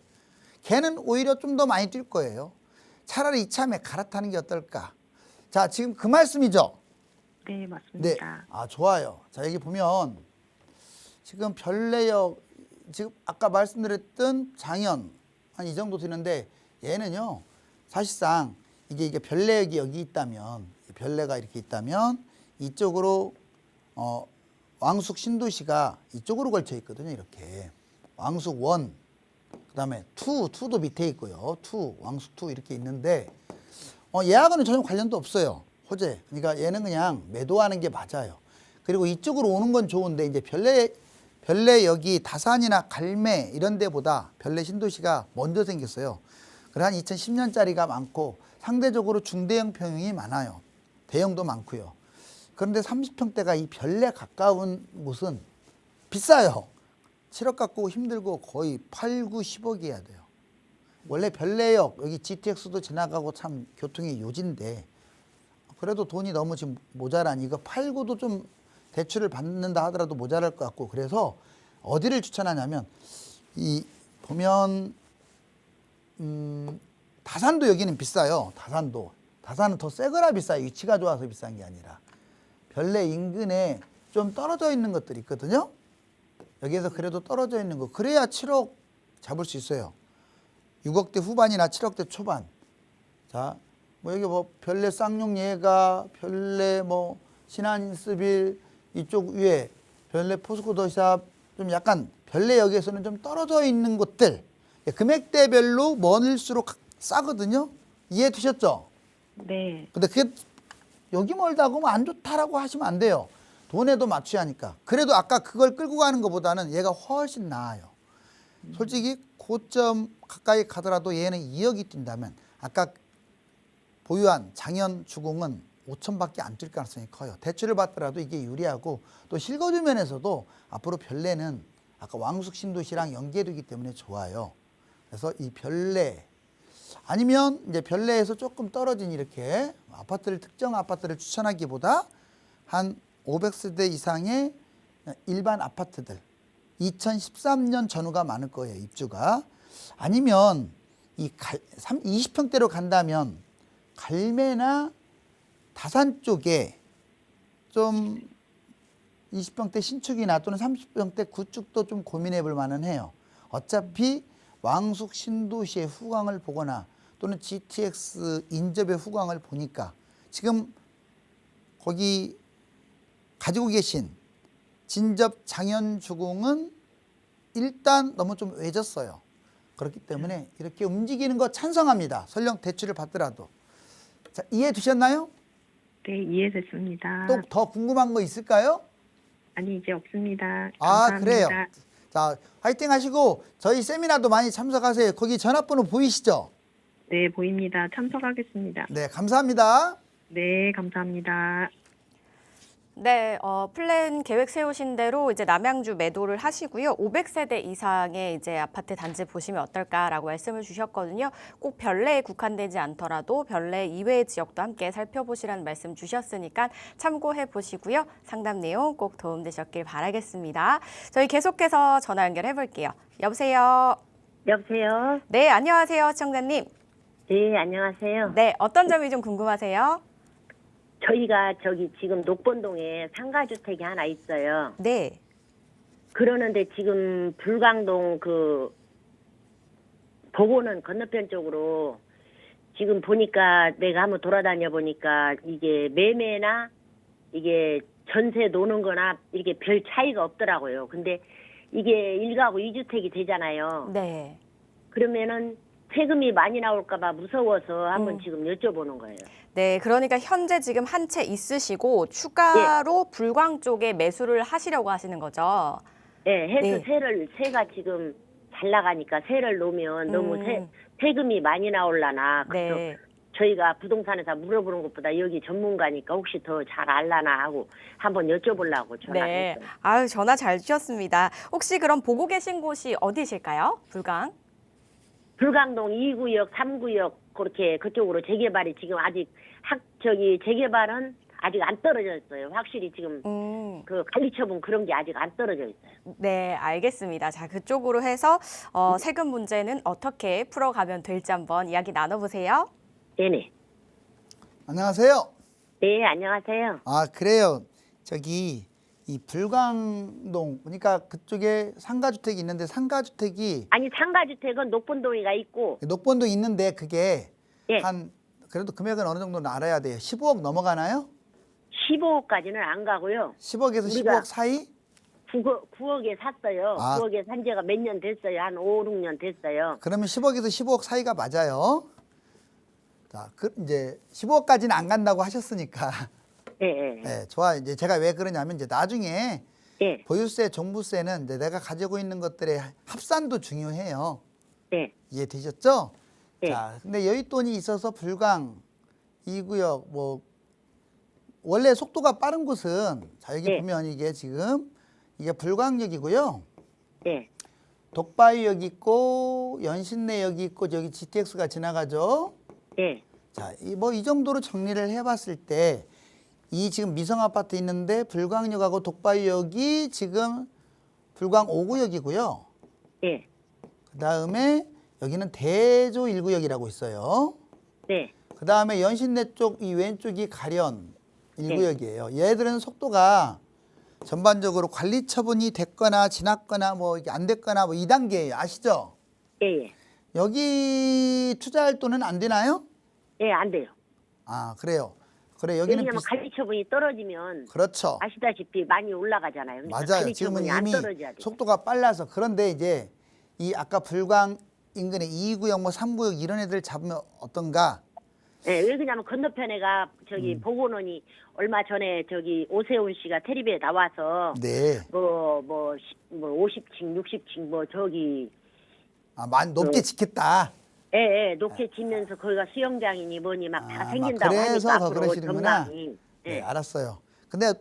걔는 오히려 좀 더 많이 뛸 거예요. 차라리 이참에 갈아타는 게 어떨까. 자, 지금 그 말씀이죠? 네, 네. 맞습니다. 아, 좋아요. 자, 여기 보면 지금 별내역 지금 아까 말씀드렸던 장현 한 이 정도 되는데 얘는요. 사실상 이게 별내역이 여기 있다면 별내가 이렇게 있다면 이쪽으로 왕숙 신도시가 이쪽으로 걸쳐 있거든요. 이렇게 왕숙 1 그다음에 2도 밑에 있고요. 왕숙 2 이렇게 있는데 얘하고는 전혀 관련도 없어요. 호재. 그러니까 얘는 그냥 매도하는 게 맞아요. 그리고 이쪽으로 오는 건 좋은데 이제 별내 여기 다산이나 갈매 이런 데보다 별내 신도시가 먼저 생겼어요. 그래 한 2010년짜리가 많고 상대적으로 중대형 평형이 많아요. 대형도 많고요. 그런데 30평대가 이 별내 가까운 곳은 비싸요. 7억 갖고 힘들고 거의 8, 9, 10억이어야 돼요. 원래 별내역 여기 GTX도 지나가고 참 교통이 요지인데 그래도 돈이 너무 지금 모자라니 이거 팔고도 좀 대출을 받는다 하더라도 모자랄 것 같고 그래서 어디를 추천하냐면 이 보면 다산도 여기는 비싸요. 다산은 더 새거라 비싸요. 위치가 좋아서 비싼 게 아니라 별내 인근에 좀 떨어져 있는 것들이 있거든요. 여기에서 그래도 떨어져 있는 거 그래야 7억 잡을 수 있어요. 6억대 후반이나 7억대 초반. 자, 뭐 여기 뭐 별내 쌍용예가, 별내 뭐 신한인스빌 이쪽 위에 별내 포스코 더샵 좀 약간 별내 여기에서는 좀 떨어져 있는 곳들 금액대별로 멀수록 싸거든요. 이해 되셨죠? 네. 근데 그게 여기 멀다고 하면 안 좋다라고 하시면 안 돼요. 돈에도 맞춰야 하니까. 그래도 아까 그걸 끌고 가는 것보다는 얘가 훨씬 나아요. 솔직히 고점 가까이 가더라도 얘는 2억이 뛴다면 아까 보유한 장현 주공은 5천밖에 안 뛸 가능성이 커요. 대출을 받더라도 이게 유리하고 또 실거주 면에서도 앞으로 별내는 아까 왕숙 신도시랑 연계되기 때문에 좋아요. 그래서 이 별내 아니면 이제 별내에서 조금 떨어진 이렇게 아파트를 특정 아파트를 추천하기보다 한 500세대 이상의 일반 아파트들 2013년 전후가 많을 거예요. 입주가. 아니면 이 20평대로 간다면 갈매나 다산 쪽에 좀 20평대 신축이나 또는 30평대 구축도 좀 고민해 볼 만은 해요. 어차피 왕숙 신도시의 후광을 보거나 또는 GTX 인접의 후광을 보니까 지금 거기 가지고 계신 진접 장현 주공은 일단 너무 좀 외졌어요. 그렇기 때문에 이렇게 움직이는 거 찬성합니다. 설령 대출을 받더라도. 자, 이해 되셨나요? 네, 이해됐습니다. 또 더 궁금한 거 있을까요? 아니, 이제 없습니다. 아, 감사합니다. 그래요. 자, 화이팅 하시고 저희 세미나도 많이 참석하세요. 거기 전화번호 보이시죠? 네, 보입니다. 참석하겠습니다. 네, 감사합니다. 네, 감사합니다. 네, 플랜 계획 세우신 대로 이제 남양주 매도를 하시고요. 500세대 이상의 이제 아파트 단지 보시면 어떨까라고 말씀을 주셨거든요. 꼭 별내에 국한되지 않더라도 별내 이외의 지역도 함께 살펴보시라는 말씀 주셨으니까 참고해 보시고요. 상담 내용 꼭 도움되셨길 바라겠습니다. 저희 계속해서 전화 연결해 볼게요. 여보세요. 여보세요? 네, 안녕하세요, 시청자님. 네, 안녕하세요. 네, 어떤 점이 좀 궁금하세요? 저희가 저기 지금 녹본동에 상가주택이 하나 있어요. 네. 그러는데 지금 불광동 그 보고는 건너편 쪽으로 지금 보니까 내가 한번 돌아다녀 보니까 이게 매매나 이게 전세 노는 거나 이게 별 차이가 없더라고요. 근데 이게 1가구 2주택이 되잖아요. 네. 그러면은 세금이 많이 나올까 봐 무서워서 한번 지금 여쭤보는 거예요. 네, 그러니까 현재 지금 한 채 있으시고 추가로 불광 쪽에 매수를 하시려고 하시는 거죠? 네, 해서 네. 세가 지금 잘 나가니까 세를 놓으면 너무 세금이 많이 나올라나. 그래서 네. 저희가 부동산에서 물어보는 것보다 여기 전문가니까 혹시 더 잘 알라나 하고 한번 여쭤보려고 네. 전화했어요. 아유, 전화 잘 주셨습니다. 혹시 그럼 보고 계신 곳이 어디실까요? 불광? 불광동 2구역, 3구역 그렇게 그쪽으로 재개발이 지금 아직 재개발은 아직 안 떨어졌어요. 확실히 지금 그 관리처분 그런 게 아직 안 떨어져 있어요. 네, 알겠습니다. 자, 그쪽으로 해서 세금 문제는 어떻게 풀어가면 될지 한번 이야기 나눠보세요. 네네. 안녕하세요. 네, 안녕하세요. 아, 그래요. 저기 이 불광동 그러니까 그쪽에 상가주택이 있는데 상가주택이 아니 상가주택은 녹본동이가 있고 녹본도 있는데 그게 예. 한 그래도 금액은 어느 정도는 알아야 돼요. 15억 넘어가나요? 15억까지는 안 가고요. 10억에서 우리가 15억 사이? 9억에 샀어요. 아. 9억에 산 지가 몇 년 됐어요. 한 5, 6년 됐어요. 그러면 10억에서 15억 사이가 맞아요. 자, 이제 15억까지는 안 간다고 하셨으니까. 예, 예. 네, 좋아. 이제 제가 왜 그러냐면 이제 나중에 예. 보유세, 종부세는 이제 내가 가지고 있는 것들의 합산도 중요해요. 예. 이해되셨죠? 네. 자, 근데 여윳돈이 있어서 불광 2구역 뭐 원래 속도가 빠른 곳은 자 여기 네. 보면 이게 지금 이게 불광역이고요. 예. 독바이역 있고 연신내역 있고 저기 GTX가 지나가죠. 예. 자, 이 정도로 정리를 해봤을 때 이 지금 미성 아파트 있는데 불광역하고 독바이역이 지금 불광 5구역이고요. 예. 그다음에 여기는 대조 1구역이라고 있어요. 네. 그다음에 연신내 쪽 이 왼쪽이 가련 1구역이에요. 얘들은 속도가 전반적으로 관리 처분이 됐거나 지났거나 뭐 이게 안 됐거나 뭐 2단계예요. 아시죠? 예, 예. 여기 투자할 돈은 안 되나요? 예, 안 돼요. 아, 그래요. 그래 여기는 왜냐면 관리 처분이 떨어지면 그렇죠. 아시다시피 많이 올라가잖아요. 그러니까 맞아요. 관리 지금은 처분이 안 이미 떨어져야 돼요. 속도가 빨라서. 그런데 이제 이 아까 불광 인근의 2구역 뭐 3구역 이런 애들 잡으면 어떤가? 예, 왜 그러냐면 건너편에가 저기 보건원이 얼마 전에 저기 오세훈 씨가 텔레비에 나와서 네. 뭐 50층, 60층 뭐 저기 아, 많이 높게 짓겠다. 예, 높게 짓면서 거기가 수영장이니 뭐니 막 다 막 생긴다고 그래서 하니까 더 앞으로 그러시는구나. 정당이. 네, 예. 알았어요. 근데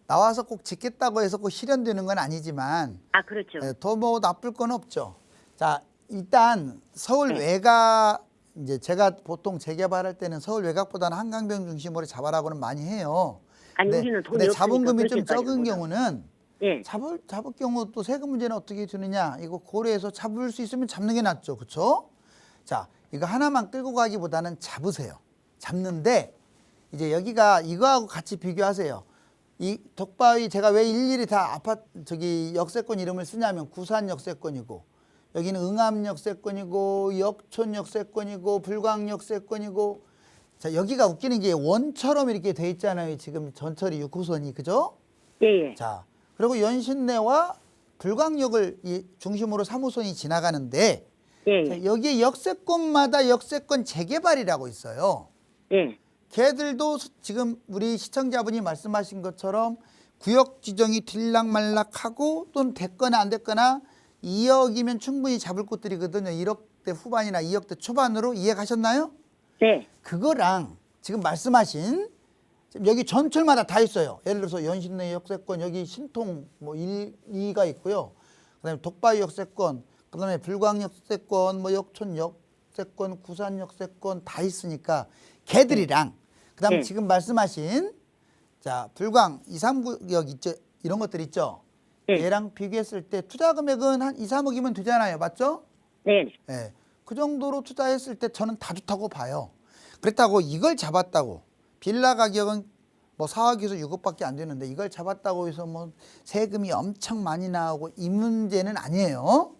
나와서 꼭 짓겠다고 해서 꼭 실현되는 건 아니지만 아, 그렇죠. 더 뭐 나쁠 건 없죠. 자, 일단 서울 네. 외곽 이제 제가 보통 재개발할 때는 서울 외곽보다는 한강변 중심으로 잡아라고는 많이 해요. 아니, 근데, 우리는 돈이 근데 없으니까 자본금이 좀 그렇게까지는 적은 못하고. 경우는 예. 잡을 경우 또 세금 문제는 어떻게 되느냐 이거 고려해서 잡을 수 있으면 잡는 게 낫죠, 그렇죠? 자, 이거 하나만 끌고 가기보다는 잡으세요. 잡는데 이제 여기가 이거하고 같이 비교하세요. 이 덕바위 제가 왜 일일이 다 아파트 저기 역세권 이름을 쓰냐면 구산 역세권이고 여기는 응암 역세권이고 역촌 역세권이고 불광 역세권이고 자 여기가 웃기는 게 원처럼 이렇게 돼 있잖아요. 지금 전철이 6호선이 그죠? 예, 예. 자 그리고 연신내와 불광역을 이 중심으로 3호선이 지나가는데 예, 자, 예. 여기에 역세권마다 역세권 재개발이라고 있어요. 예. 걔들도 지금 우리 시청자분이 말씀하신 것처럼 구역 지정이 들락말락하고 또는 됐거나 안 됐거나 2억이면 충분히 잡을 곳들이거든요. 1억대 후반이나 2억대 초반으로 이해가셨나요? 네. 그거랑 지금 말씀하신 지금 여기 전철마다 다 있어요. 예를 들어서 연신내 역세권 여기 신통 뭐 1, 2가 있고요. 그다음에 독바위 역세권, 그다음에 불광 역세권, 뭐 역촌 역세권, 구산 역세권 다 있으니까 걔들이랑 그다음에 네. 지금 말씀하신 자 불광 2, 3구역 있죠. 이런 것들 있죠. 네. 얘랑 비교했을 때 투자 금액은 한 2, 3억이면 되잖아요. 맞죠? 네. 예. 그 정도로 투자했을 때 저는 다 좋다고 봐요. 그렇다고 이걸 잡았다고 빌라 가격은 뭐 4억에서 6억밖에 안 되는데 이걸 잡았다고 해서 뭐 세금이 엄청 많이 나오고 이 문제는 아니에요.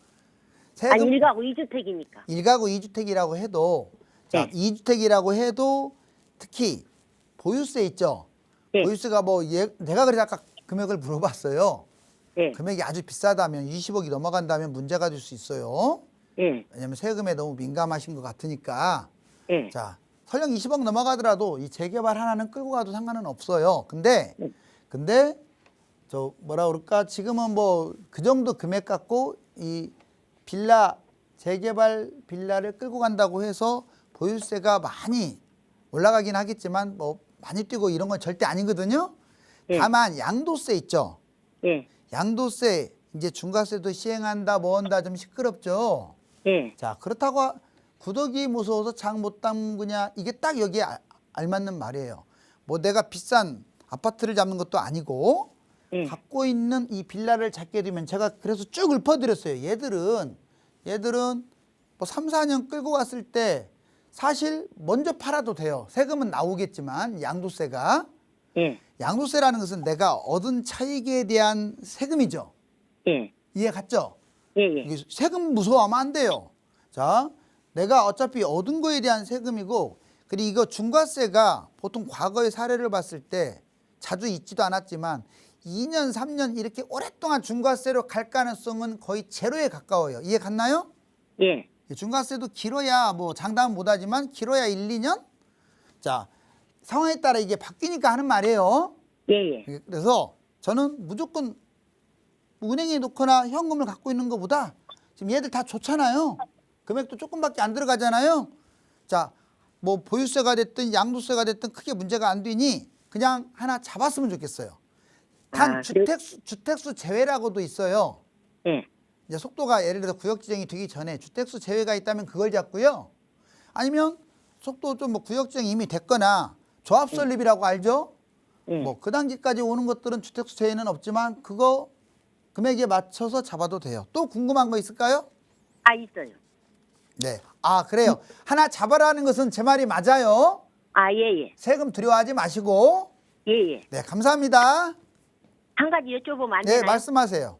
아니, 1가구 2주택이니까. 1가구 2주택이라고 해도 자, 네. 2주택이라고 해도 특히 보유세 있죠. 네. 보유세가 뭐 내가 그래서 아까 금액을 물어봤어요. 예. 금액이 아주 비싸다면 20억이 넘어간다면 문제가 될 수 있어요. 예. 왜냐하면 세금에 너무 민감하신 것 같으니까. 예. 자, 설령 20억 넘어가더라도 이 재개발 하나는 끌고 가도 상관은 없어요. 근데 저 뭐라 그럴까 지금은 뭐 그 정도 금액 갖고 이 빌라 재개발 빌라를 끌고 간다고 해서 보유세가 많이 올라가긴 하겠지만 뭐 많이 뛰고 이런 건 절대 아니거든요. 예. 다만 양도세 있죠. 예. 양도세 이제 중과세도 시행한다 뭐 한다 좀 시끄럽죠. 예. 자 그렇다고 구더기 무서워서 장 못 담그냐 이게 딱 여기에 알맞는 말이에요. 뭐 내가 비싼 아파트를 잡는 것도 아니고 예. 갖고 있는 이 빌라를 잡게 되면 제가 그래서 쭉 읊어드렸어요. 얘들은 뭐 3, 4년 끌고 갔을 때 사실 먼저 팔아도 돼요. 세금은 나오겠지만 양도세가 예. 양도세라는 것은 내가 얻은 차익에 대한 세금이죠. 예. 이해 갔죠? 예. 예. 이게 세금 무서워하면 안 돼요. 자, 내가 어차피 얻은 거에 대한 세금이고 그리고 이거 중과세가 보통 과거의 사례를 봤을 때 자주 있지도 않았지만 2년, 3년 이렇게 오랫동안 중과세로 갈 가능성은 거의 제로에 가까워요. 이해 갔나요? 예. 중과세도 길어야 뭐 장담은 못하지만 길어야 1, 2년? 자, 상황에 따라 이게 바뀌니까 하는 말이에요. 예. 예. 그래서 저는 무조건 은행에 놓거나 현금을 갖고 있는 것보다 지금 얘들 다 좋잖아요. 금액도 조금밖에 안 들어가잖아요. 자, 뭐 보유세가 됐든 양도세가 됐든 크게 문제가 안 되니 그냥 하나 잡았으면 좋겠어요. 단 주택수 제외라고도 있어요. 예. 이제 속도가 예를 들어 구역 지정이 되기 전에 주택수 제외가 있다면 그걸 잡고요. 아니면 속도 좀 뭐 구역 지정이 이미 됐거나 조합 설립이라고 알죠? 예. 뭐 그 단계까지 오는 것들은 주택수 제외는 없지만 그거 금액에 맞춰서 잡아도 돼요. 또 궁금한 거 있을까요? 아, 있어요. 네. 아, 그래요. 하나 잡아라는 것은 제 말이 맞아요. 아, 예. 세금 두려워하지 마시고. 예. 네, 감사합니다. 한 가지 여쭤보면 안 네, 되나요? 말씀하세요.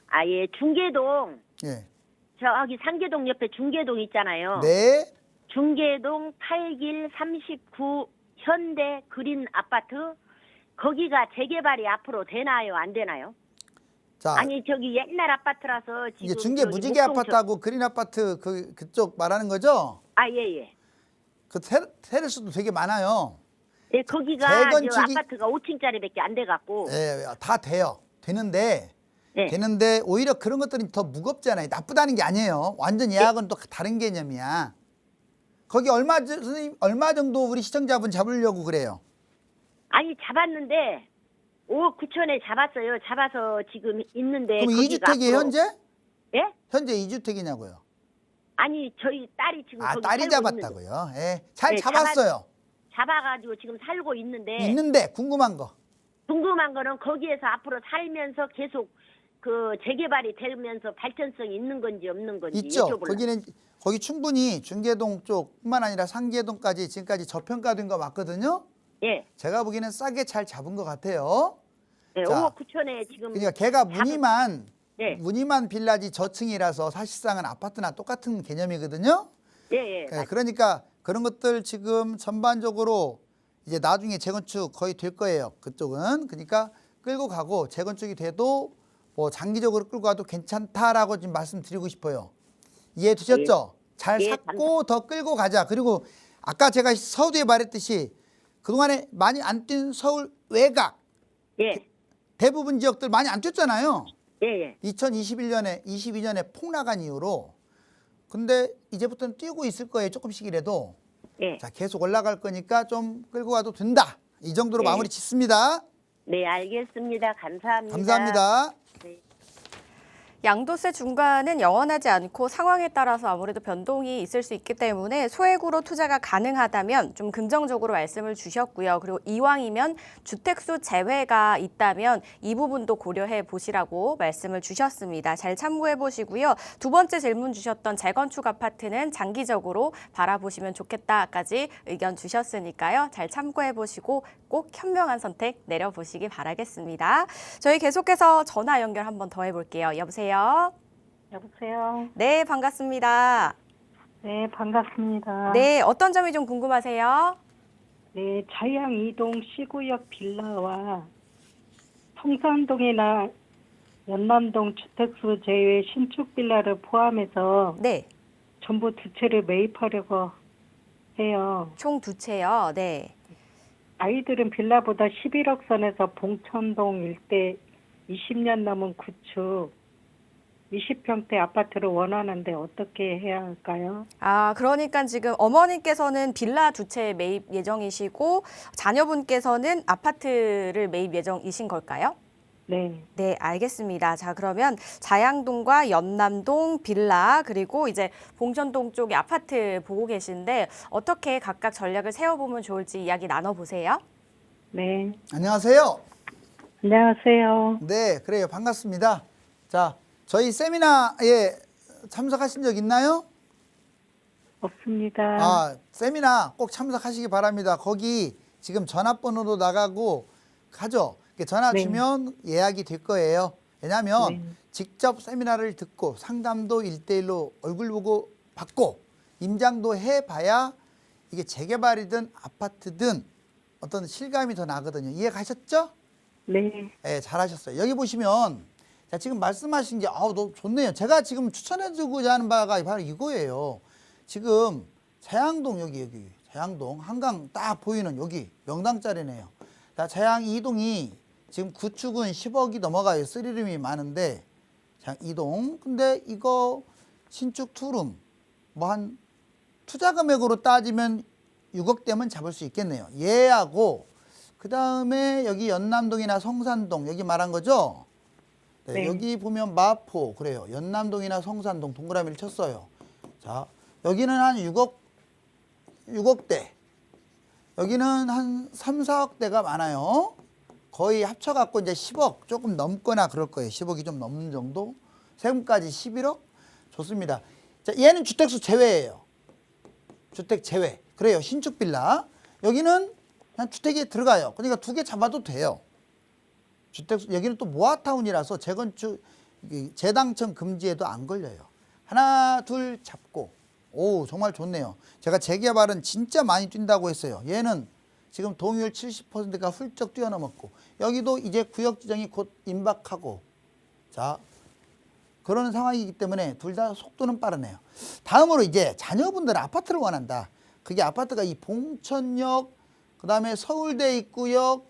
아, 예. 중계동, 예. 저기 상계동 옆에 중계동 있잖아요. 네. 중계동 8길 39 현대 그린 아파트, 거기가 재개발이 앞으로 되나요? 안 되나요? 자, 아니, 저기 옛날 아파트라서 지금. 이게 중계 저기 무지개 목동 아파트하고 그린 아파트 그쪽 말하는 거죠? 아, 예. 그 테라스도 되게 많아요. 예, 거기가 저 재건축이- 아파트가 5층짜리밖에 안 돼갖고. 예, 다 돼요. 되는데 예. 되는데 오히려 그런 것들이 더 무겁잖아요. 나쁘다는 게 아니에요. 완전 예약은 또 다른 개념이야. 거기 선생님 얼마 정도 우리 시청자분 잡으려고 그래요? 아니, 잡았는데 5억 9천에 잡았어요. 잡아서 지금 있는데. 그럼 거기가 2주택이에요, 앞으로- 현재? 예? 현재 2주택이냐고요? 아니, 저희 딸이 지금 아, 거기 딸이 살고 있는데. 잡았다고요? 예. 잘 네, 잡았어요. 잡아가지고 지금 살고 있는데. 있는데 궁금한 거. 궁금한 거는 거기에서 앞으로 살면서 계속 그 재개발이 되면서 발전성이 있는 건지 없는 건지 있죠. 여쭤보려고. 거기 충분히 중계동 쪽뿐만 아니라 상계동까지 지금까지 저평가된 거 맞거든요. 예. 제가 보기에는 싸게 잘 잡은 것 같아요. 예, 자, 5억 9천에 지금. 그러니까 걔가 네. 무늬만 빌라지 저층이라서 사실상은 아파트나 똑같은 개념이거든요. 예. 예, 그러니까 그런 것들 지금 전반적으로 이제 나중에 재건축 거의 될 거예요. 그쪽은. 그러니까 끌고 가고 재건축이 돼도 뭐 장기적으로 끌고 가도 괜찮다라고 지금 말씀드리고 싶어요. 이해되셨죠? 잘 예, 샀고 더 끌고 가자. 그리고 아까 제가 서두에 말했듯이 그동안에 많이 안 뛴 서울 외곽 예. 대부분 지역들 많이 안 뛰었잖아요. 예. 2021년에 22년에 폭 나간 이후로. 근데 이제부터는 뛰고 있을 거예요. 조금씩이라도. 예. 자, 계속 올라갈 거니까 좀 끌고 가도 된다. 이 정도로 네. 마무리 짓습니다. 네, 알겠습니다. 감사합니다. 감사합니다. 네. 양도세 중과는 영원하지 않고 상황에 따라서 아무래도 변동이 있을 수 있기 때문에 소액으로 투자가 가능하다면 좀 긍정적으로 말씀을 주셨고요. 그리고 이왕이면 주택수 제외가 있다면 이 부분도 고려해 보시라고 말씀을 주셨습니다. 잘 참고해 보시고요. 두 번째 질문 주셨던 재건축 아파트는 장기적으로 바라보시면 좋겠다까지 의견 주셨으니까요. 잘 참고해 보시고 꼭 현명한 선택 내려보시기 바라겠습니다. 저희 계속해서 전화 연결 한번 더 해볼게요. 여보세요? 여보세요. 네, 반갑습니다. 네, 반갑습니다. 네, 어떤 점이 좀 궁금하세요? 네, 자양 이동 C구역 빌라와 성산동이나 연남동 주택수 제외 신축 빌라를 포함해서 네, 전부 두 채를 매입하려고 해요. 총 두 채요. 네. 아이들은 빌라보다 11억 선에서 봉천동 일대 20년 넘은 구축 20평대 아파트를 원하는데 어떻게 해야 할까요? 아, 그러니까 지금 어머님께서는 빌라 두 채 매입 예정이시고 자녀분께서는 아파트를 매입 예정이신 걸까요? 네, 네, 알겠습니다. 자, 그러면 자양동과 연남동 빌라 그리고 이제 봉천동 쪽에 아파트 보고 계신데 어떻게 각각 전략을 세워보면 좋을지 이야기 나눠보세요. 네. 안녕하세요. 안녕하세요. 네, 그래요. 반갑습니다. 자, 저희 세미나에 참석하신 적 있나요? 없습니다. 아, 세미나 꼭 참석하시기 바랍니다. 거기 지금 전화번호도 나가고 하죠. 전화 네. 주면 예약이 될 거예요. 왜냐하면 네. 직접 세미나를 듣고 상담도 1대1로 얼굴 보고 받고 임장도 해봐야 이게 재개발이든 아파트든 어떤 실감이 더 나거든요. 이해가셨죠? 네. 네, 잘하셨어요. 여기 보시면 자, 지금 말씀하신 게 너무 좋네요. 제가 지금 추천해주고자 하는 바가 바로 이거예요. 지금 자양동 여기 자양동 한강 딱 보이는 여기 명당짜리네요. 자, 자양 2동이 지금 구축은 10억이 넘어가요. 3룸이 많은데 자양 2동. 근데 이거 신축 투룸 뭐 한 투자 금액으로 따지면 6억대면 잡을 수 있겠네요. 얘하고 그 다음에 여기 연남동이나 성산동 여기 말한 거죠. 네, 네. 여기 보면 마포 그래요. 연남동이나 성산동 동그라미를 쳤어요. 자, 여기는 한 6억대. 여기는 한 3, 4억대가 많아요. 거의 합쳐갖고 이제 10억 조금 넘거나 그럴 거예요. 10억이 좀 넘는 정도. 세금까지 11억? 좋습니다. 자, 얘는 주택수 제외예요. 주택 제외. 그래요. 신축 빌라. 여기는 그냥 주택에 들어가요. 그러니까 2개 잡아도 돼요. 주택수, 여기는 또 모아타운이라서 재건축, 재당첨 금지에도 안 걸려요. 하나, 둘 잡고. 오, 정말 좋네요. 제가 재개발은 진짜 많이 뛴다고 했어요. 얘는 지금 동의율 70%가 훌쩍 뛰어넘었고, 여기도 이제 구역 지정이 곧 임박하고, 자, 그런 상황이기 때문에 둘 다 속도는 빠르네요. 다음으로 이제 자녀분들 아파트를 원한다. 그게 아파트가 이 봉천역, 그 다음에 서울대 입구역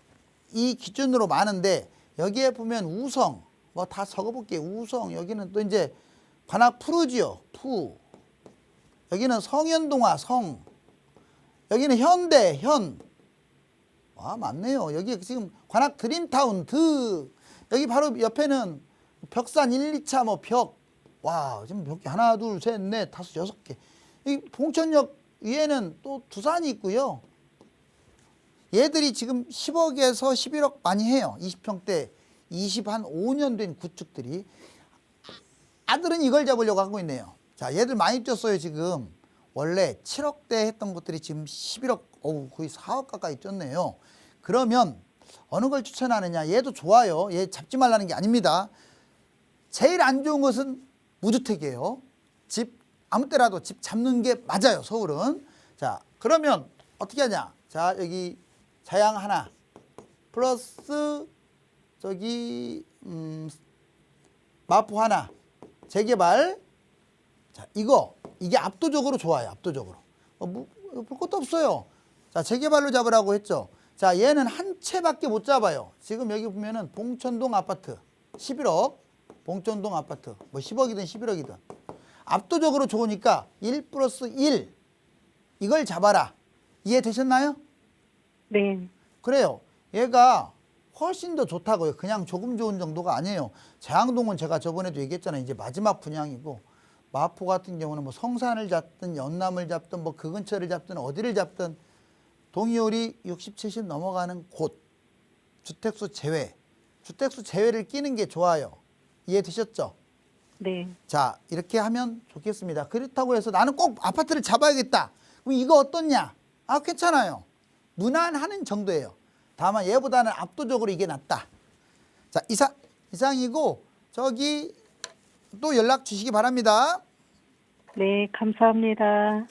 이 기준으로 많은데, 여기에 보면 우성, 뭐 다 적어볼게요. 우성, 여기는 또 이제 관악 푸르지오, 푸. 여기는 성현동화, 성. 여기는 현대, 현. 와, 맞네요. 여기 지금 관악 드림타운, 드. 여기 바로 옆에는 벽산 1, 2차 뭐 벽. 와, 지금 벽이 하나, 둘, 셋, 넷, 다섯, 6개. 이 봉천역 위에는 또 두산이 있고요. 얘들이 지금 10억에서 11억 많이 해요. 20평대, 20한 5년 된 구축들이. 아들은 이걸 잡으려고 하고 있네요. 자, 얘들 많이 뛰었어요, 지금. 원래 7억대 했던 것들이 지금 11억, 어우, 거의 4억 가까이 뛰었네요. 그러면 어느 걸 추천하느냐? 얘도 좋아요. 얘 잡지 말라는 게 아닙니다. 제일 안 좋은 것은 무주택이에요. 집, 아무 때라도 집 잡는 게 맞아요, 서울은. 자, 그러면 어떻게 하냐? 자, 여기 자양 하나, 플러스 저기, 마포 하나, 재개발. 자, 이게 압도적으로 좋아요. 압도적으로. 볼 것도 없어요. 자, 재개발로 잡으라고 했죠. 자, 얘는 한 채밖에 못 잡아요. 지금 여기 보면은 봉천동 아파트 11억, 봉천동 아파트 뭐 10억이든 11억이든 압도적으로 좋으니까 1 플러스 1 이걸 잡아라. 이해되셨나요? 네. 그래요. 얘가 훨씬 더 좋다고요. 그냥 조금 좋은 정도가 아니에요. 재항동은 제가 저번에도 얘기했잖아요. 이제 마지막 분양이고, 마포 같은 경우는 뭐 성산을 잡든 연남을 잡든 뭐 그 근처를 잡든 어디를 잡든 동의율이 60, 70 넘어가는 곳, 주택수 제외. 주택수 제외를 끼는 게 좋아요. 이해되셨죠? 네. 자, 이렇게 하면 좋겠습니다. 그렇다고 해서 나는 꼭 아파트를 잡아야겠다. 그럼 이거 어떻냐? 아, 괜찮아요. 무난하는 정도예요. 다만 얘보다는 압도적으로 이게 낫다. 자, 이상이고 저기 또 연락 주시기 바랍니다. 네, 감사합니다.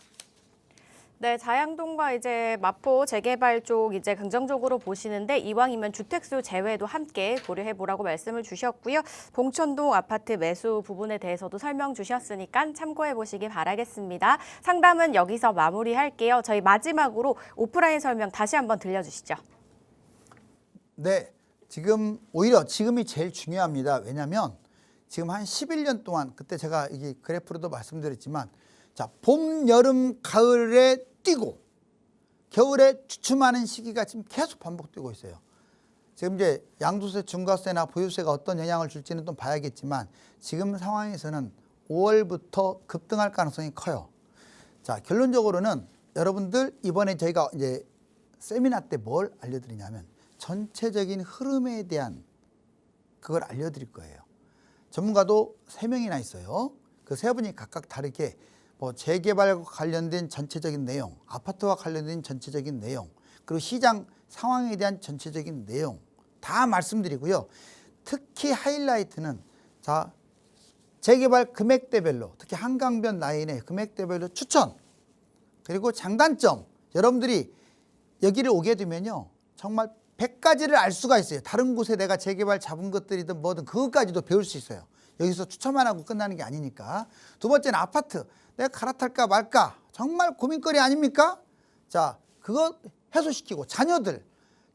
네, 자양동과 이제 마포 재개발 쪽 이제 긍정적으로 보시는데 이왕이면 주택수 제외도 함께 고려해 보라고 말씀을 주셨고요. 봉천동 아파트 매수 부분에 대해서도 설명 주셨으니까 참고해 보시기 바라겠습니다. 상담은 여기서 마무리할게요. 저희 마지막으로 오프라인 설명 다시 한번 들려주시죠. 네, 오히려 지금이 제일 중요합니다. 왜냐하면 지금 한 11년 동안 그때 제가 이게 그래프로도 말씀드렸지만, 자, 봄, 여름, 가을에 뛰고 겨울에 주춤하는 시기가 지금 계속 반복되고 있어요. 지금 이제 양도세, 중과세나 보유세가 어떤 영향을 줄지는 또 봐야겠지만 지금 상황에서는 5월부터 급등할 가능성이 커요. 자, 결론적으로는 여러분들 이번에 저희가 이제 세미나 때 뭘 알려드리냐면 전체적인 흐름에 대한 그걸 알려드릴 거예요. 전문가도 3명이나 있어요. 그 3분이 각각 다르게 뭐 재개발과 관련된 전체적인 내용, 아파트와 관련된 전체적인 내용, 그리고 시장 상황에 대한 전체적인 내용 다 말씀드리고요. 특히 하이라이트는 자, 재개발 금액대별로, 특히 한강변 라인의 금액대별로 추천, 그리고 장단점. 여러분들이 여기를 오게 되면요, 정말 100가지를 알 수가 있어요. 다른 곳에 내가 재개발 잡은 것들이든 뭐든 그것까지도 배울 수 있어요. 여기서 추천만 하고 끝나는 게 아니니까. 두 번째는 아파트. 내가 갈아탈까 말까 정말 고민거리 아닙니까? 자, 그거 해소시키고 자녀들.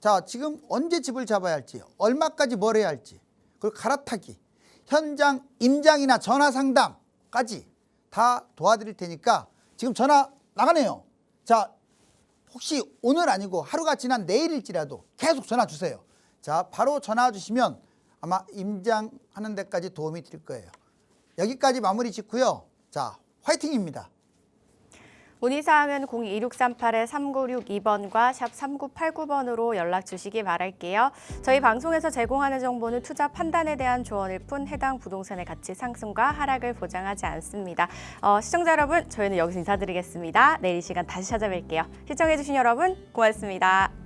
자, 지금 언제 집을 잡아야 할지, 얼마까지 뭘 해야 할지, 그리고 갈아타기, 현장 임장이나 전화 상담까지 다 도와드릴 테니까 지금 전화 나가네요. 자, 혹시 오늘 아니고 하루가 지난 내일일지라도 계속 전화 주세요. 자, 바로 전화 주시면 아마 임장하는 데까지 도움이 드릴 거예요. 여기까지 마무리 짓고요. 자, 화이팅입니다. 문의사항은 02-2638-3962번과 샵 3989번으로 연락 주시기 바랄게요. 저희 방송에서 제공하는 정보는 투자 판단에 대한 조언일 뿐 해당 부동산의 가치 상승과 하락을 보장하지 않습니다. 시청자 여러분, 저희는 여기서 인사드리겠습니다. 내일 이 시간 다시 찾아뵐게요. 시청해주신 여러분, 고맙습니다.